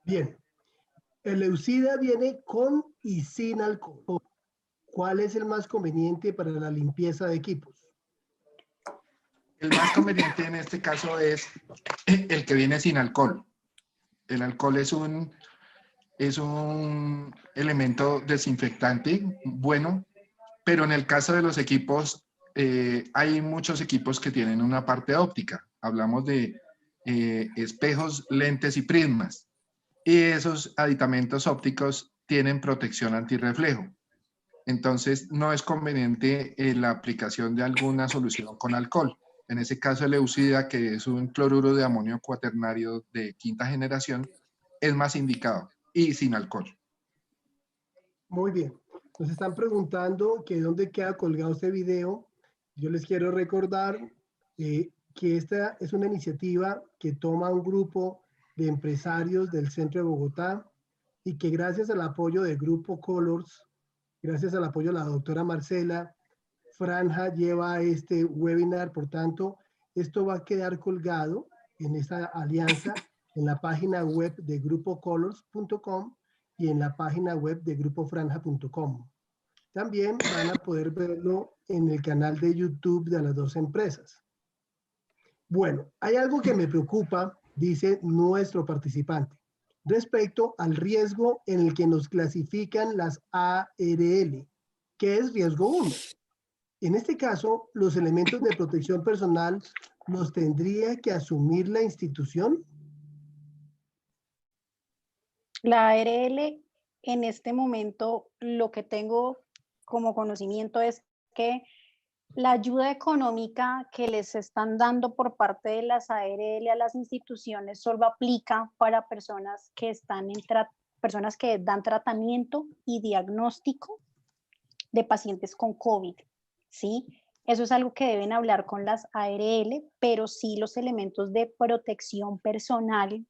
S3: Bien. El Eucida viene con y sin alcohol. ¿Cuál es el más conveniente para la limpieza de equipos?
S2: El más conveniente en este caso es el que viene sin alcohol. El alcohol es un elemento desinfectante bueno, pero en el caso de los equipos, hay muchos equipos que tienen una parte óptica. Hablamos de espejos, lentes y prismas. Y esos aditamentos ópticos tienen protección antirreflejo. Entonces, no es conveniente la aplicación de alguna solución con alcohol. En ese caso, el Eucida, que es un cloruro de amonio cuaternario de quinta generación, es más indicado y sin alcohol.
S3: Muy bien. Nos están preguntando que dónde queda colgado este video. Yo les quiero recordar que esta es una iniciativa que toma un grupo de empresarios del centro de Bogotá y que gracias al apoyo del Grupo Colors, gracias al apoyo de la doctora Marcela, Franja lleva este webinar. Por tanto, esto va a quedar colgado en esta alianza en la página web de grupocolors.com y en la página web de grupofranja.com. También van a poder verlo en el canal de YouTube de las dos empresas. Bueno, hay algo que me preocupa, dice nuestro participante, respecto al riesgo en el que nos clasifican las ARL, que es riesgo 1. En este caso, los elementos de protección personal los tendría que asumir la institución.
S1: La ARL, en este momento, lo que tengo como conocimiento es que la ayuda económica que les están dando por parte de las ARL a las instituciones solo aplica para personas que personas que dan tratamiento y diagnóstico de pacientes con COVID, ¿sí? Eso es algo que deben hablar con las ARL, pero sí los elementos de protección personal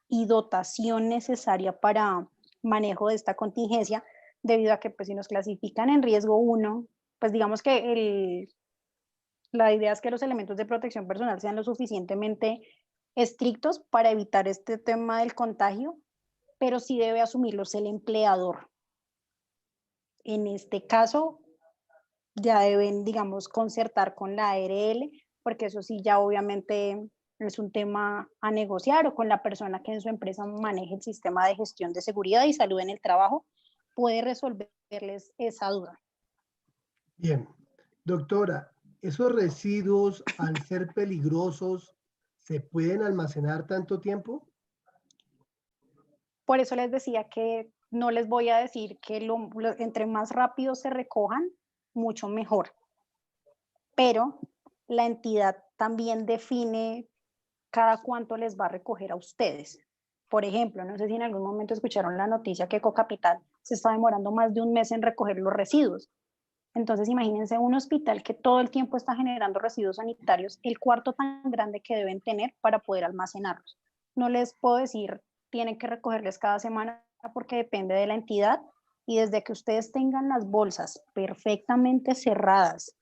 S1: y dotación necesaria para manejo de esta contingencia, debido a que pues si nos clasifican en riesgo 1, pues digamos que la idea es que los elementos de protección personal sean lo suficientemente estrictos para evitar este tema del contagio, pero sí debe asumirlos el empleador. En este caso, ya deben, digamos, concertar con la ARL, porque eso sí ya obviamente es un tema a negociar, o con la persona que en su empresa maneje el sistema de gestión de seguridad y salud en el trabajo, puede resolverles esa duda.
S3: Bien. Doctora, ¿esos residuos, al ser peligrosos, se pueden almacenar tanto tiempo?
S1: Por eso les decía que no les voy a decir que entre más rápido se recojan, mucho mejor. Pero la entidad también define cada cuánto les va a recoger a ustedes. Por ejemplo, no sé si en algún momento escucharon la noticia que Ecocapital se está demorando más de un mes en recoger los residuos. Entonces, imagínense un hospital que todo el tiempo está generando residuos sanitarios, el cuarto tan grande que deben tener para poder almacenarlos. No les puedo decir, tienen que recogerles cada semana porque depende de la entidad, y desde que ustedes tengan las bolsas perfectamente cerradas,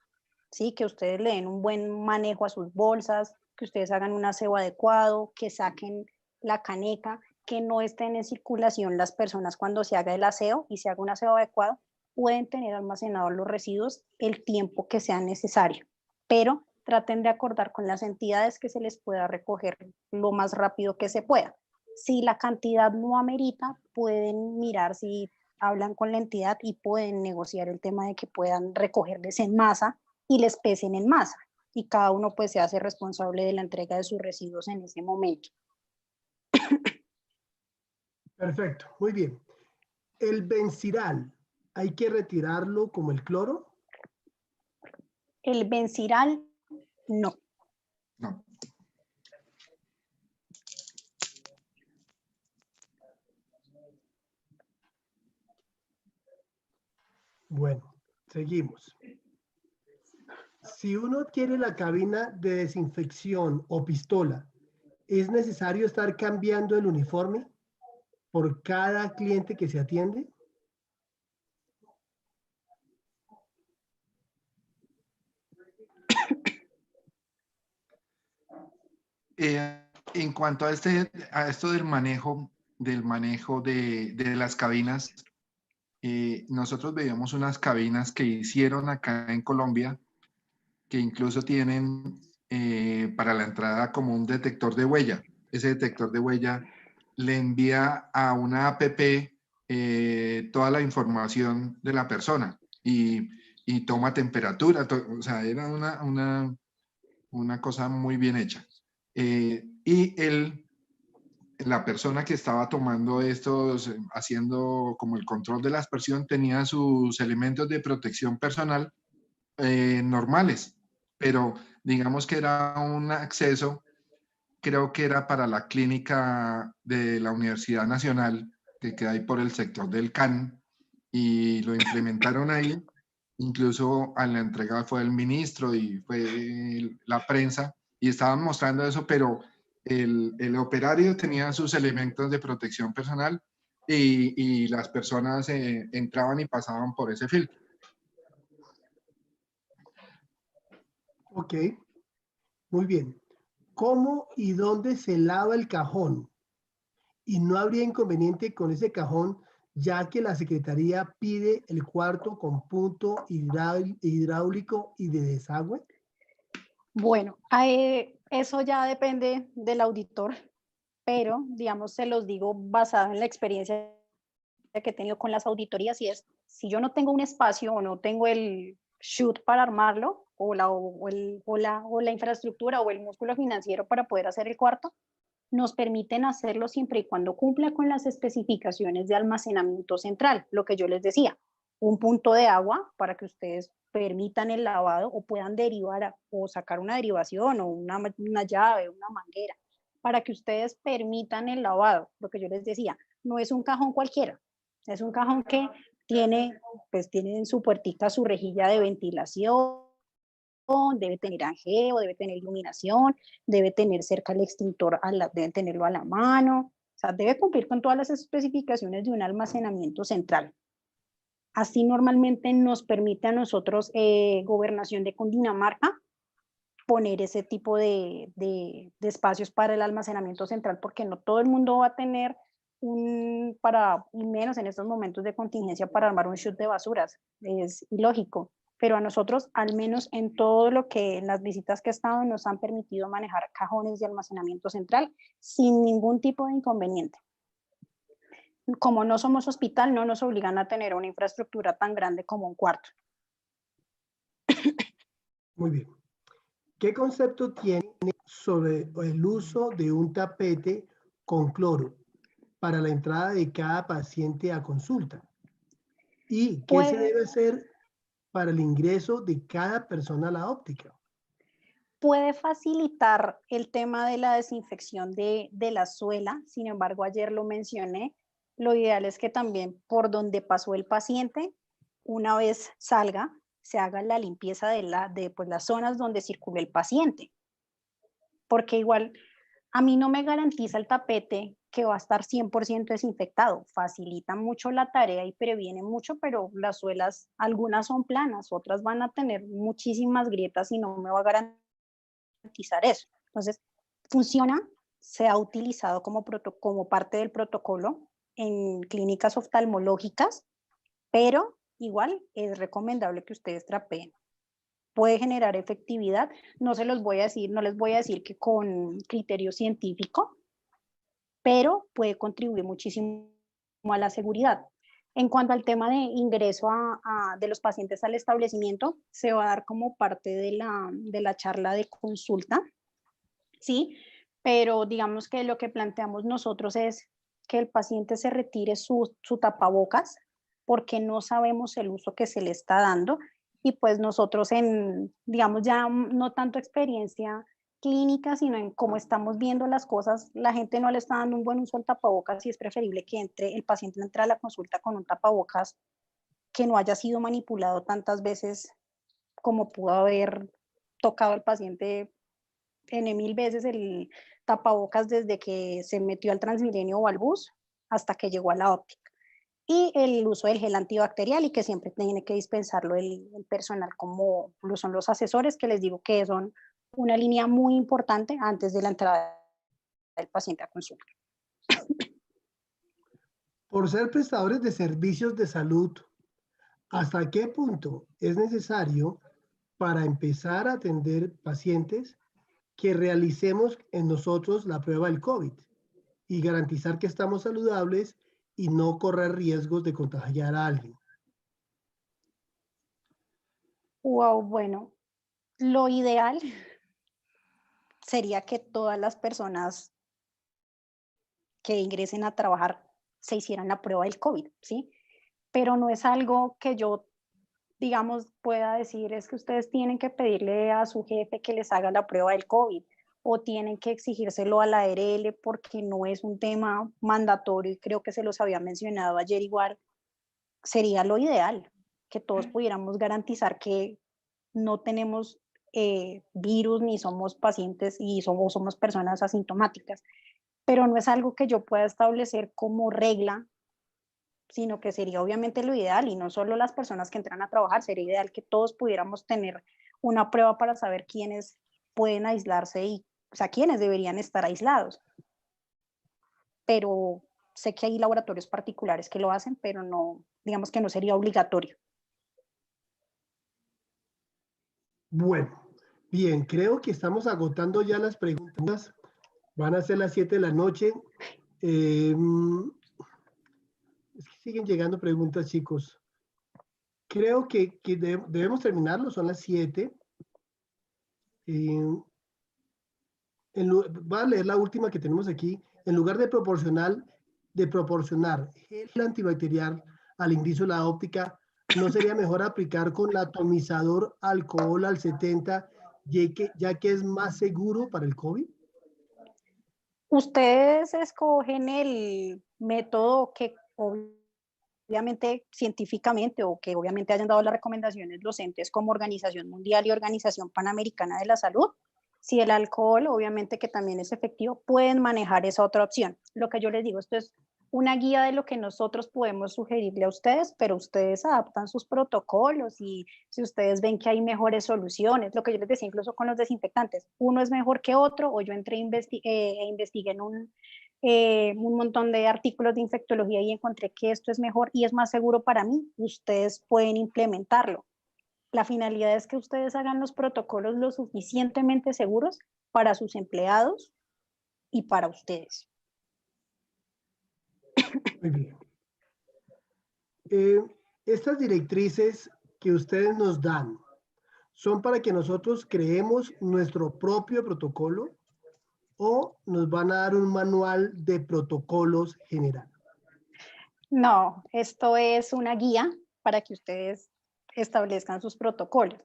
S1: ¿sí? Que ustedes le den un buen manejo a sus bolsas, que ustedes hagan un aseo adecuado, que saquen la caneca, que no estén en circulación las personas cuando se haga el aseo y se haga un aseo adecuado, pueden tener almacenados los residuos el tiempo que sea necesario, pero traten de acordar con las entidades que se les pueda recoger lo más rápido que se pueda. Si la cantidad no amerita, pueden mirar si hablan con la entidad y pueden negociar el tema de que puedan recogerles en masa y les pesen en masa. Y cada uno pues se hace responsable de la entrega de sus residuos en ese momento.
S3: Perfecto, muy bien. El Benziral, ¿hay que retirarlo como el cloro?
S1: El Benziral, no.
S2: No.
S3: Bueno, seguimos. Si uno adquiere la cabina de desinfección o pistola, ¿es necesario estar cambiando el uniforme por cada cliente que se atiende?
S2: En cuanto a esto del manejo de las cabinas, nosotros veíamos unas cabinas que hicieron acá en Colombia, que incluso tienen para la entrada como un detector de huella. Ese detector de huella le envía a una app toda la información de la persona y toma temperatura. O sea, era una cosa muy bien hecha. Y la persona que estaba tomando estos, haciendo como el control de la aspersión, tenía sus elementos de protección personal normales, pero digamos que era un acceso, creo que era para la clínica de la Universidad Nacional, que queda ahí por el sector del CAN, y lo implementaron ahí. Incluso a la entrega fue el ministro y fue la prensa, y estaban mostrando eso, pero el operario tenía sus elementos de protección personal y las personas entraban y pasaban por ese filtro.
S3: Ok, muy bien. ¿Cómo y dónde se lava el cajón? Y no habría inconveniente con ese cajón, ya que la Secretaría pide el cuarto con punto hidráulico y de desagüe.
S1: Bueno, eso ya depende del auditor, pero digamos, se los digo basado en la experiencia que he tenido con las auditorías, y es, si yo no tengo un espacio o no tengo el shoot para armarlo, o la infraestructura o el músculo financiero para poder hacer el cuarto, nos permiten hacerlo siempre y cuando cumpla con las especificaciones de almacenamiento central, lo que yo les decía, un punto de agua para que ustedes permitan el lavado o puedan derivar o sacar una derivación o una llave, una manguera, para que ustedes permitan el lavado, lo que yo les decía, no es un cajón cualquiera, es un cajón que tiene, pues tiene en su puertica su rejilla de ventilación, debe tener ajeo, debe tener iluminación, debe tener cerca el extintor, debe tenerlo a la mano, o sea, debe cumplir con todas las especificaciones de un almacenamiento central. Así normalmente nos permite a nosotros, Gobernación de Cundinamarca, poner ese tipo de espacios para el almacenamiento central, porque no todo el mundo va a tener y menos en estos momentos de contingencia, para armar un chute de basuras. Es ilógico. Pero a nosotros, al menos en todo lo que en las visitas que he estado, nos han permitido manejar cajones de almacenamiento central sin ningún tipo de inconveniente. Como no somos hospital, no nos obligan a tener una infraestructura tan grande como un cuarto.
S3: Muy bien. ¿Qué concepto tiene sobre el uso de un tapete con cloro para la entrada de cada paciente a consulta? ¿Y qué se debe hacer para el ingreso de cada persona a la óptica?
S1: Puede facilitar el tema de la desinfección de la suela, sin embargo, ayer lo mencioné, lo ideal es que también por donde pasó el paciente, una vez salga, se haga la limpieza de pues, las zonas donde circula el paciente, porque igual a mí no me garantiza el tapete que va a estar 100% desinfectado, facilita mucho la tarea y previene mucho, pero las suelas, algunas son planas, otras van a tener muchísimas grietas y no me va a garantizar eso. Entonces, funciona, se ha utilizado como parte del protocolo en clínicas oftalmológicas, pero igual es recomendable que ustedes trapeen. Puede generar efectividad, no les voy a decir que con criterio científico, pero puede contribuir muchísimo a la seguridad. En cuanto al tema de ingreso de los pacientes al establecimiento, se va a dar como parte de la charla de consulta, ¿sí? Pero digamos que lo que planteamos nosotros es que el paciente se retire su tapabocas porque no sabemos el uso que se le está dando y pues nosotros digamos ya no tanto experiencia clínica, sino en cómo estamos viendo las cosas, la gente no le está dando un buen uso al tapabocas y es preferible que el paciente entre a la consulta con un tapabocas que no haya sido manipulado tantas veces como pudo haber tocado al paciente N mil veces el tapabocas desde que se metió al Transmilenio o al bus hasta que llegó a la óptica. Y el uso del gel antibacterial y que siempre tiene que dispensarlo el personal como lo son los asesores, que les digo que son una línea muy importante antes de la entrada del paciente a consulta.
S3: Por ser prestadores de servicios de salud, ¿hasta qué punto es necesario para empezar a atender pacientes que realicemos en nosotros la prueba del COVID y garantizar que estamos saludables y no correr riesgos de contagiar a alguien?
S1: Wow, bueno, lo ideal sería que todas las personas que ingresen a trabajar se hicieran la prueba del COVID, ¿sí? Pero no es algo que yo, digamos, pueda decir, es que ustedes tienen que pedirle a su jefe que les haga la prueba del COVID o tienen que exigírselo a la ARL porque no es un tema mandatorio y creo que se los había mencionado ayer igual, sería lo ideal, que todos pudiéramos garantizar que no tenemos virus ni somos pacientes y somos personas asintomáticas, pero no es algo que yo pueda establecer como regla, sino que sería obviamente lo ideal y no solo las personas que entran a trabajar, sería ideal que todos pudiéramos tener una prueba para saber quiénes pueden aislarse y, o sea, quiénes deberían estar aislados. Pero sé que hay laboratorios particulares que lo hacen, pero no, digamos que no sería obligatorio.
S3: Bueno, bien, creo que estamos agotando ya las preguntas. Van a ser las 7 de la noche. Es que siguen llegando preguntas, chicos. Creo que debemos terminarlo, son las 7. Voy a leer la última que tenemos aquí. En lugar de proporcionar gel antibacterial al inicio de la óptica, ¿no sería mejor aplicar con el atomizador alcohol al 70, ya que es más seguro para el COVID?
S1: Ustedes escogen el método que obviamente científicamente o que obviamente hayan dado las recomendaciones los entes como Organización Mundial y Organización Panamericana de la Salud. Si el alcohol, obviamente que también es efectivo, pueden manejar esa otra opción. Lo que yo les digo, esto es una guía de lo que nosotros podemos sugerirle a ustedes, pero ustedes adaptan sus protocolos y si ustedes ven que hay mejores soluciones, lo que yo les decía incluso con los desinfectantes, uno es mejor que otro, o yo entré e investigué en un montón de artículos de infectología y encontré que esto es mejor y es más seguro para mí, ustedes pueden implementarlo. La finalidad es que ustedes hagan los protocolos lo suficientemente seguros para sus empleados y para ustedes.
S3: Muy bien. Estas directrices que ustedes nos dan, ¿son para que nosotros creemos nuestro propio protocolo o nos van a dar un manual de protocolos general?
S1: No, esto es una guía para que ustedes establezcan sus protocolos,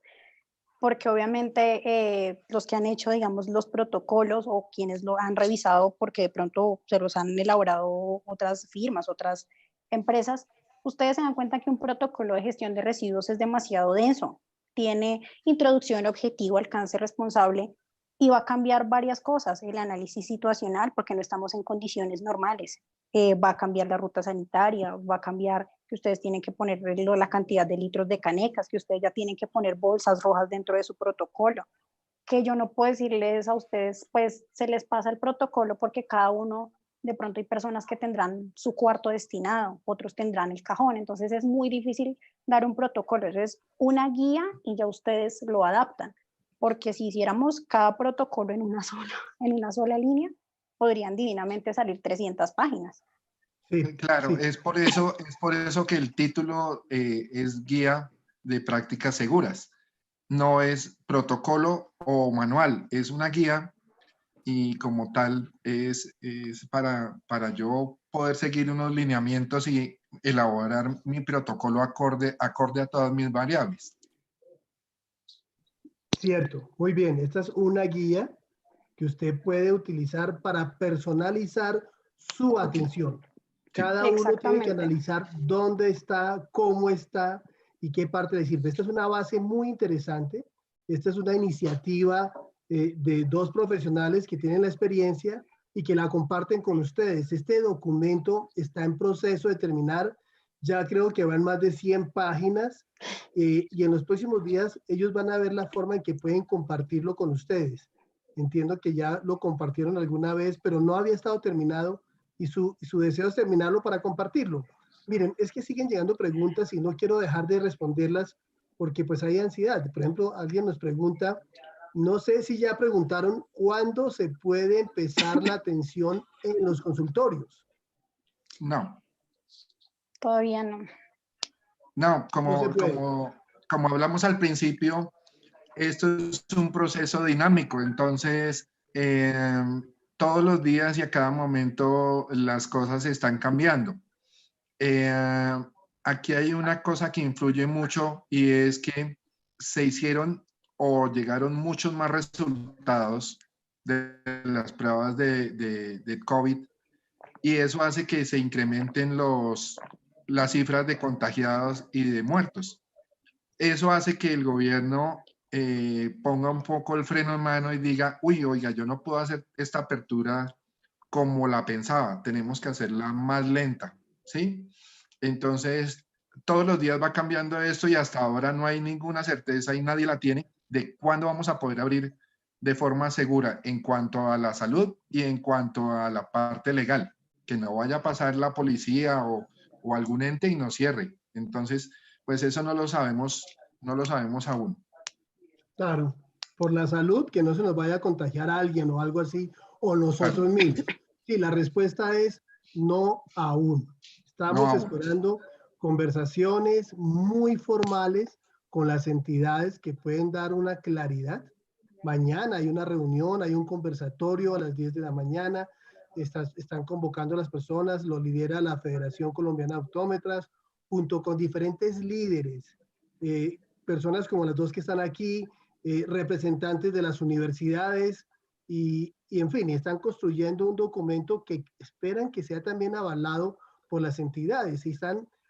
S1: porque obviamente los que han hecho, digamos, los protocolos o quienes lo han revisado, porque de pronto se los han elaborado otras firmas, otras empresas, ustedes se dan cuenta que un protocolo de gestión de residuos es demasiado denso. Tiene introducción, objetivo, alcance responsable y va a cambiar varias cosas. El análisis situacional, porque no estamos en condiciones normales. Va a cambiar la ruta sanitaria, va a cambiar que ustedes tienen que poner la cantidad de litros de canecas, que ustedes ya tienen que poner bolsas rojas dentro de su protocolo, que yo no puedo decirles a ustedes, pues se les pasa el protocolo porque cada uno, de pronto hay personas que tendrán su cuarto destinado, otros tendrán el cajón, entonces es muy difícil dar un protocolo, eso es una guía y ya ustedes lo adaptan, porque si hiciéramos cada protocolo en una sola línea, podrían divinamente salir 300 páginas.
S3: Sí,
S2: Claro,
S3: sí,
S2: es por eso que el título es Guía de Prácticas Seguras. No es protocolo o manual, es una guía y como tal es para yo poder seguir unos lineamientos y elaborar mi protocolo acorde a todas mis variables.
S3: cierto. Muy bien. Esta es una guía que usted puede utilizar para personalizar su
S2: Ok,
S3: atención.
S2: sí,
S3: Cada uno tiene que
S1: Exactamente.
S3: analizar dónde está, cómo está y qué parte le sirve. Esta es una base muy interesante. Esta es una iniciativa de dos profesionales que tienen la experiencia y que la comparten con ustedes. Este documento está en proceso de terminar. Ya creo que van más de 100 páginas y en los próximos días ellos van a ver la forma en que pueden compartirlo con ustedes. Entiendo que ya lo compartieron alguna vez, pero no había estado terminado y su deseo es terminarlo para compartirlo. Miren, es que siguen llegando preguntas y no quiero dejar de responderlas porque pues hay ansiedad. Por ejemplo, alguien nos pregunta, no sé si ya preguntaron cuándo se puede empezar la atención en los consultorios.
S2: no,
S1: Todavía no.
S2: no,
S3: No se puede.
S2: como hablamos al principio, esto es un proceso dinámico, entonces todos los días y a cada momento las cosas están cambiando. Eh, Aquí hay una cosa que influye mucho y es que se hicieron o llegaron muchos más resultados de las pruebas de COVID y eso hace que se incrementen las cifras de contagiados y de muertos. Eso hace que el gobierno ponga un poco el freno en mano y diga, uy, oiga, yo no puedo hacer esta apertura como la pensaba, tenemos que hacerla más lenta, ¿sí? Entonces, todos los días va cambiando esto y hasta ahora no hay ninguna certeza y nadie la tiene de cuándo vamos a poder abrir de forma segura en cuanto a la salud y en cuanto a la parte legal, que no vaya a pasar la policía o algún ente y nos cierre. Entonces, pues eso no lo sabemos aún.
S3: Claro, por la salud, que no se nos vaya a contagiar a alguien o algo así, o
S2: Claro,
S3: nosotros mismos. Sí, la respuesta es no aún.
S2: no
S3: Estamos
S2: aún.
S3: esperando conversaciones muy formales con las entidades que pueden dar una claridad. Mañana hay una reunión, hay un conversatorio a las 10 de la mañana. Están convocando a las personas, lo lidera la Federación Colombiana de Optómetras, junto con diferentes líderes, personas como las dos que están aquí, representantes de las universidades y en fin, están construyendo un documento que esperan que sea también avalado por las entidades.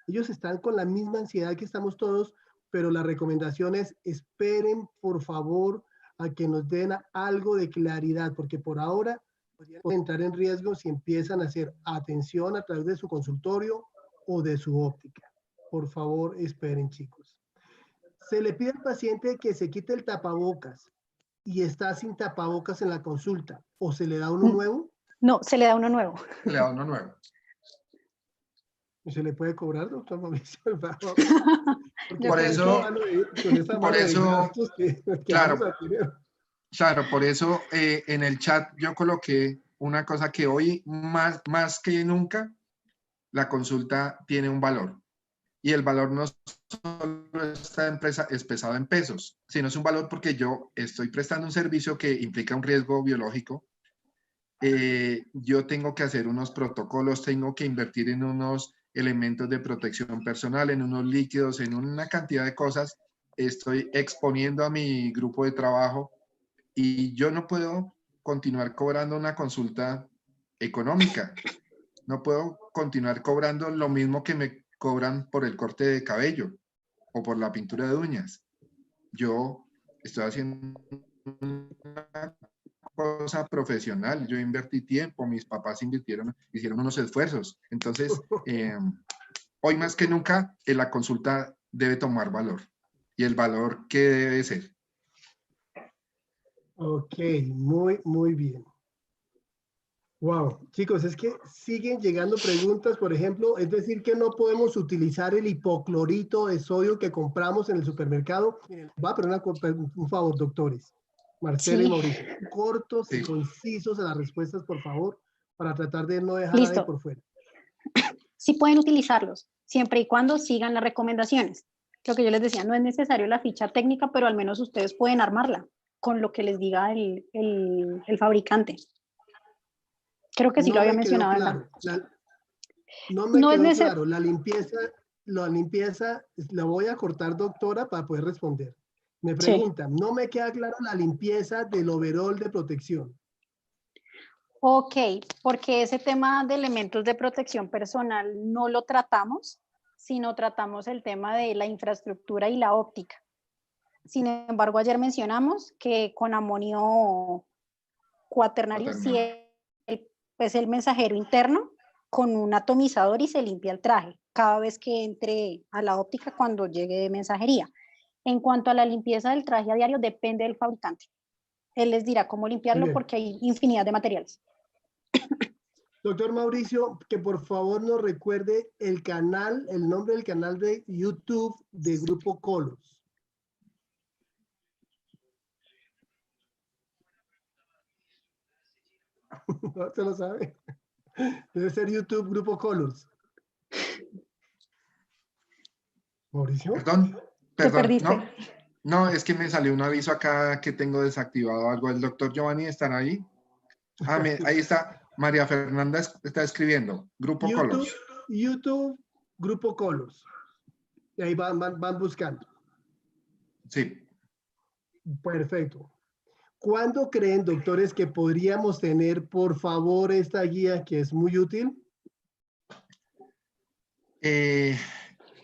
S3: Ellos están con la misma ansiedad que estamos todos, pero la recomendación es esperen, por favor, a que nos den algo de claridad, porque por ahora podrían entrar en riesgo si empiezan a hacer atención a través de su consultorio o de su óptica. Por favor, esperen, chicos. Se le pide al paciente que se quite el tapabocas y está sin tapabocas en la consulta, o se le da uno nuevo,
S1: No, se le da uno nuevo.
S2: Le da uno nuevo.
S3: o se le puede cobrar, doctor Mauricio, el favor, porque
S1: Yo
S2: Por
S1: creo
S2: eso,
S1: que
S3: con esta
S2: por
S3: mano de
S2: eso,
S3: gastos que vamos
S2: claro,
S3: a tener.
S2: claro, por eso en el chat yo coloqué una cosa que hoy más que nunca la consulta tiene un valor y el valor no solo está expresado en pesos, sino es un valor porque yo estoy prestando un servicio que implica un riesgo biológico. Yo tengo que hacer unos protocolos, tengo que invertir en unos elementos de protección personal, en unos líquidos, en una cantidad de cosas. Estoy exponiendo a mi grupo de trabajo y yo no puedo continuar cobrando una consulta económica. No puedo continuar cobrando lo mismo que me cobran por el corte de cabello o por la pintura de uñas. Yo estoy haciendo una cosa profesional, yo invertí tiempo, mis papás hicieron unos esfuerzos. Entonces, hoy más que nunca, la consulta debe tomar valor. ¿Y el valor qué debe ser?
S3: Ok, muy bien. Wow, chicos, es que siguen llegando preguntas, por ejemplo, es decir, que no podemos utilizar el hipoclorito de sodio que compramos en el supermercado. Va, pero un favor, doctores, Marcela y
S1: sí.
S3: Mauricio, cortos y
S2: Sí,
S3: concisos a las respuestas, por favor, para tratar de no dejar a nadie
S1: Listo.
S3: por fuera.
S1: Sí pueden utilizarlos, siempre y cuando sigan las recomendaciones. Lo que yo les decía, no es necesario la ficha técnica, pero al menos ustedes pueden armarla con lo que les diga el fabricante. Creo que sí lo
S3: No
S1: había
S3: me quedó
S1: mencionado, ¿verdad?
S3: claro. No me
S1: No es
S3: quedó
S1: necesario.
S3: claro. La limpieza, la voy a cortar, doctora, para poder responder. Me
S1: Sí.
S3: preguntan, no me queda claro la limpieza del overol de protección.
S1: Ok, porque ese tema de elementos de protección personal no lo tratamos, sino tratamos el tema de la infraestructura y la óptica. Sin embargo, ayer mencionamos que con amonio cuaternario sí es el mensajero interno con un atomizador y se limpia el traje cada vez que entre a la óptica cuando llegue de mensajería. En cuanto a la limpieza del traje a diario, depende del fabricante. Él les dirá cómo limpiarlo porque hay infinidad de materiales.
S3: Doctor Mauricio, que por favor nos recuerde el canal, el nombre del canal de YouTube de Grupo Colos. No se lo sabe. Debe ser YouTube Grupo Colors. Mauricio.
S2: Perdón,
S1: Te
S2: perdón,
S1: perdiste.
S2: no, no, es que me salió un aviso acá que tengo desactivado algo. ¿El doctor Giovanni estará ahí? Ah, ahí está. María Fernanda está escribiendo. Grupo Colos.
S3: YouTube Grupo Colos. Y ahí van buscando.
S2: Sí.
S3: Perfecto. ¿Cuándo creen, doctores, que podríamos tener, por favor, esta guía que es muy útil?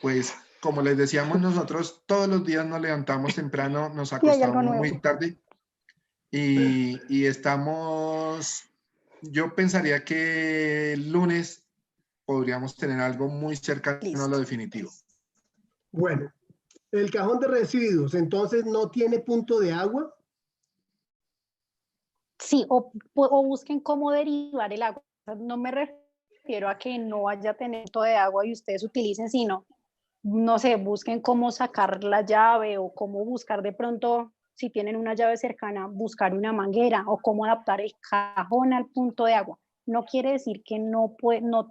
S2: Pues como les decíamos nosotros, todos los días nos levantamos temprano, nos
S1: Y hay algo
S2: acostamos
S1: nuevo.
S2: muy tarde y estamos, yo pensaría que el lunes podríamos tener algo muy cercano a lo definitivo.
S3: Bueno, el cajón de residuos, entonces, ¿no tiene punto de agua?
S1: Sí, o busquen cómo derivar el agua. No me refiero a que no vaya a tener punto de agua y ustedes utilicen, sino, no sé, busquen cómo sacar la llave o cómo buscar de pronto, si tienen una llave cercana, buscar una manguera o cómo adaptar el cajón al punto de agua. No quiere decir que no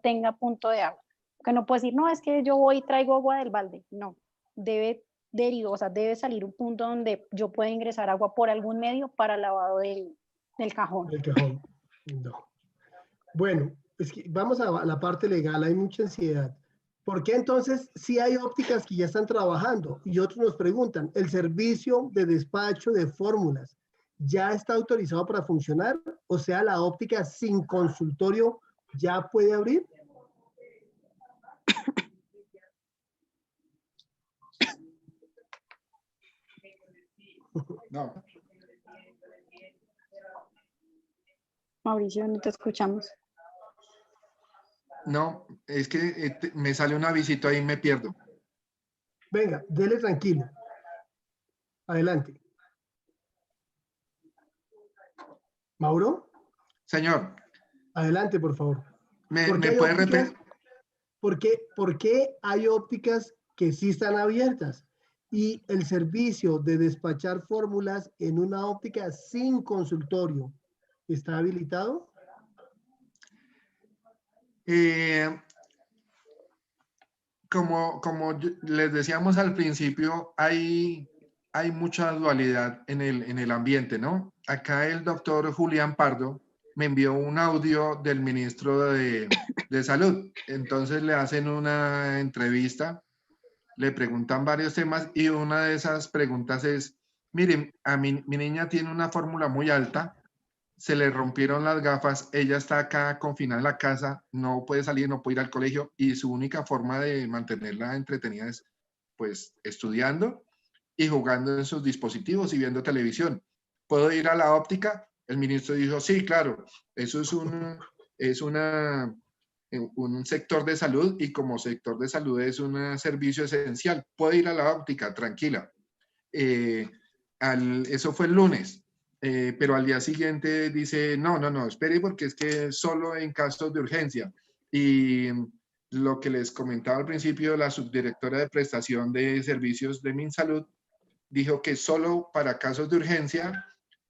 S1: tenga punto de agua. Que no puede decir, no, es que yo voy y traigo agua del balde. No, debe derivar, o sea, debe salir un punto donde yo pueda ingresar agua por algún medio para el lavado del cajón.
S3: El cajón. No. Bueno, es que vamos a la parte legal, hay mucha ansiedad. ¿Por qué entonces si hay ópticas que ya están trabajando? Y otros nos preguntan, ¿el servicio de despacho de fórmulas ya está autorizado para funcionar? O sea, ¿la óptica sin consultorio ya puede abrir?
S2: No.
S1: Mauricio, no te escuchamos.
S2: No, es que me sale un avisito ahí y me pierdo.
S3: Venga, dele tranquilo. Adelante. Mauro,
S2: Señor,
S3: adelante, por favor. ¿Por qué
S2: ¿me
S3: hay
S2: puede
S3: ópticas?
S2: repetir?
S3: ¿Por qué hay ópticas que sí están abiertas? Y el servicio de despachar fórmulas en una óptica sin consultorio, ¿está habilitado?
S2: Como les decíamos al principio, hay mucha dualidad en el ambiente, ¿no? Acá el doctor Julián Pardo me envió un audio del ministro de Salud. Entonces le hacen una entrevista, le preguntan varios temas y una de esas preguntas es, miren, mi niña tiene una fórmula muy alta, se le rompieron las gafas, ella está acá confinada en la casa, no puede salir, no puede ir al colegio y su única forma de mantenerla entretenida es pues estudiando y jugando en sus dispositivos y viendo televisión. ¿Puedo ir a la óptica? El ministro dijo, sí, claro, eso es un sector de salud y como sector de salud es un servicio esencial. Puede ir a la óptica, tranquila. Eso fue el lunes. Pero al día siguiente dice, no, espere porque es que solo en casos de urgencia. Y lo que les comentaba al principio, la subdirectora de prestación de servicios de MinSalud dijo que solo para casos de urgencia,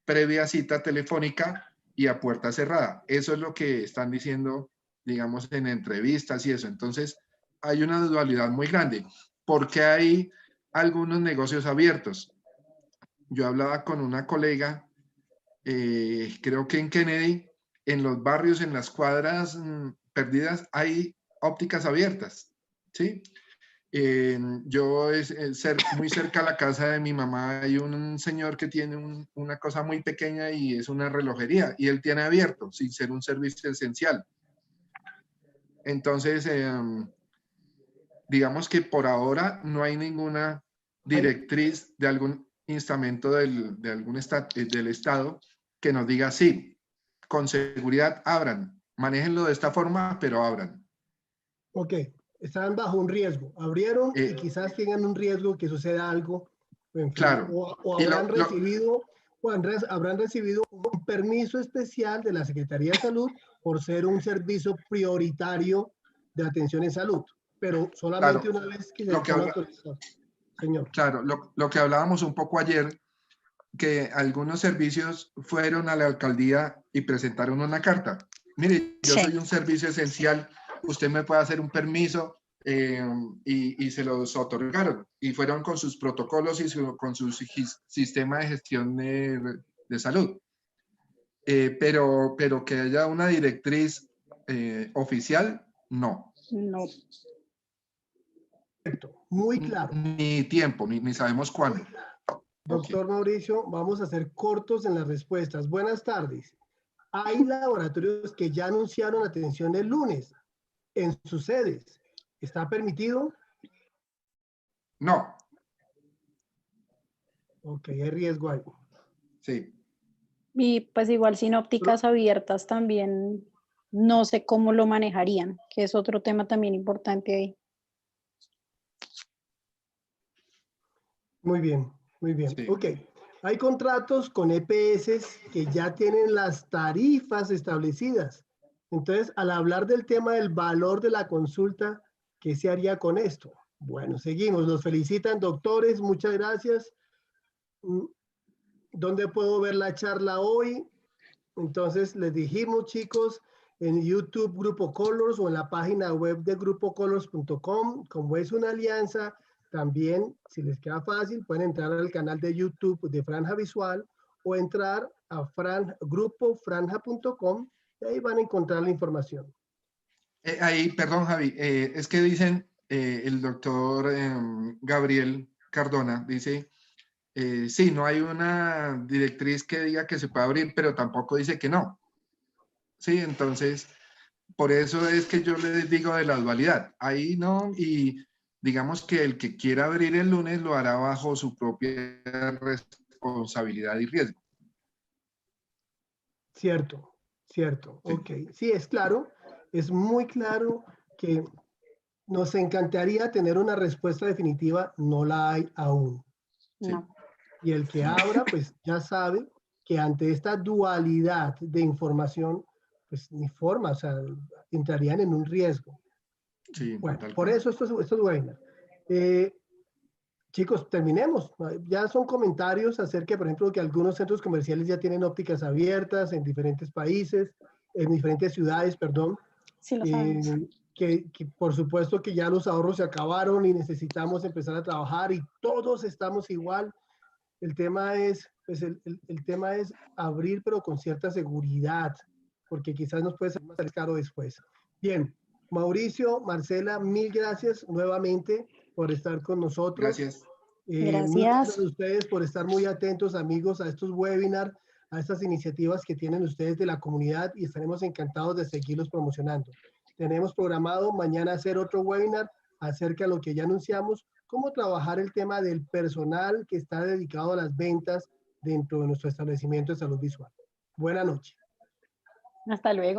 S2: previa cita telefónica y a puerta cerrada. Eso es lo que están diciendo, digamos, en entrevistas y eso. Entonces, hay una dualidad muy grande, porque hay algunos negocios abiertos. Yo hablaba con una colega, creo que en Kennedy, en los barrios, en las cuadras perdidas, hay ópticas abiertas, ¿sí? Yo muy cerca a la casa de mi mamá hay un señor que tiene una cosa muy pequeña y es una relojería y él tiene abierto sin ser un servicio esencial. Entonces, digamos que por ahora no hay ninguna directriz de algún instamento del Estado que nos diga sí, con seguridad abran, manéjenlo de esta forma, pero abran.
S3: Ok, están bajo un riesgo. Abrieron y quizás tengan un riesgo que suceda algo. En fin,
S2: Claro.
S3: o habrán recibido un permiso especial de la Secretaría de Salud por ser un servicio prioritario de atención en salud, pero solamente
S2: claro,
S3: una vez que se están autorizados. Señor.
S2: Claro, lo que hablábamos un poco ayer, que algunos servicios fueron a la alcaldía y presentaron una carta. Mire, yo soy un servicio esencial, usted me puede hacer un permiso, y se los otorgaron. Y fueron con sus protocolos y con su sistema de gestión de salud. Pero que haya una directriz oficial, no.
S1: No.
S3: Perfecto, muy claro.
S2: Ni tiempo, ni sabemos cuándo.
S3: Doctor Mauricio, vamos a ser cortos en las respuestas. Buenas tardes. Hay laboratorios que ya anunciaron atención el lunes en sus sedes. ¿Está permitido?
S2: No.
S3: Ok, hay riesgo ahí.
S2: Sí.
S1: Y pues igual sin ópticas abiertas también no sé cómo lo manejarían, que es otro tema también importante ahí.
S3: Muy bien, muy bien.
S2: Sí.
S3: Ok, hay contratos con EPS que ya tienen las tarifas establecidas. Entonces, al hablar del tema del valor de la consulta, ¿qué se haría con esto? Bueno, seguimos. Nos felicitan, doctores. Muchas gracias. ¿Dónde puedo ver la charla hoy? Entonces, les dijimos, chicos, en YouTube Grupo Colors o en la página web de grupocolors.com. Como es una alianza, también, si les queda fácil, pueden entrar al canal de YouTube de Franja Visual o entrar a grupofranja.com y ahí van a encontrar la información.
S2: Ahí, perdón, Javi, es que dicen, el doctor Gabriel Cardona dice, sí, no hay una directriz que diga que se puede abrir, pero tampoco dice que no. Sí, entonces, por eso es que yo les digo de la dualidad. Ahí no, y digamos que el que quiera abrir el lunes lo hará bajo su propia responsabilidad y riesgo.
S3: Cierto, cierto.
S2: Sí.
S3: Ok, sí, es claro, es muy claro que nos encantaría tener una respuesta definitiva, no la hay aún.
S2: Sí.
S1: No.
S3: Y el que abra, pues ya sabe que ante esta dualidad de información, pues ni forma, o sea, entrarían en un riesgo.
S2: Sí,
S3: bueno, por eso esto es webinar. Chicos, terminemos. Ya son comentarios acerca, por ejemplo, que algunos centros comerciales ya tienen ópticas abiertas en diferentes países, en diferentes ciudades, perdón.
S1: Sí, lo sabemos.
S3: Que por supuesto que ya los ahorros se acabaron y necesitamos empezar a trabajar y todos estamos igual. El tema es, pues el tema es abrir, pero con cierta seguridad, porque quizás nos puede ser más caro después. Bien, Mauricio, Marcela, mil gracias nuevamente por estar con nosotros.
S2: Gracias.
S1: Gracias.
S3: Muchas gracias a ustedes por estar muy atentos, amigos, a estos webinars, a estas iniciativas que tienen ustedes de la comunidad y estaremos encantados de seguirlos promocionando. Tenemos programado mañana hacer otro webinar acerca de lo que ya anunciamos, cómo trabajar el tema del personal que está dedicado a las ventas dentro de nuestro establecimiento de salud visual. Buenas noches.
S1: Hasta luego.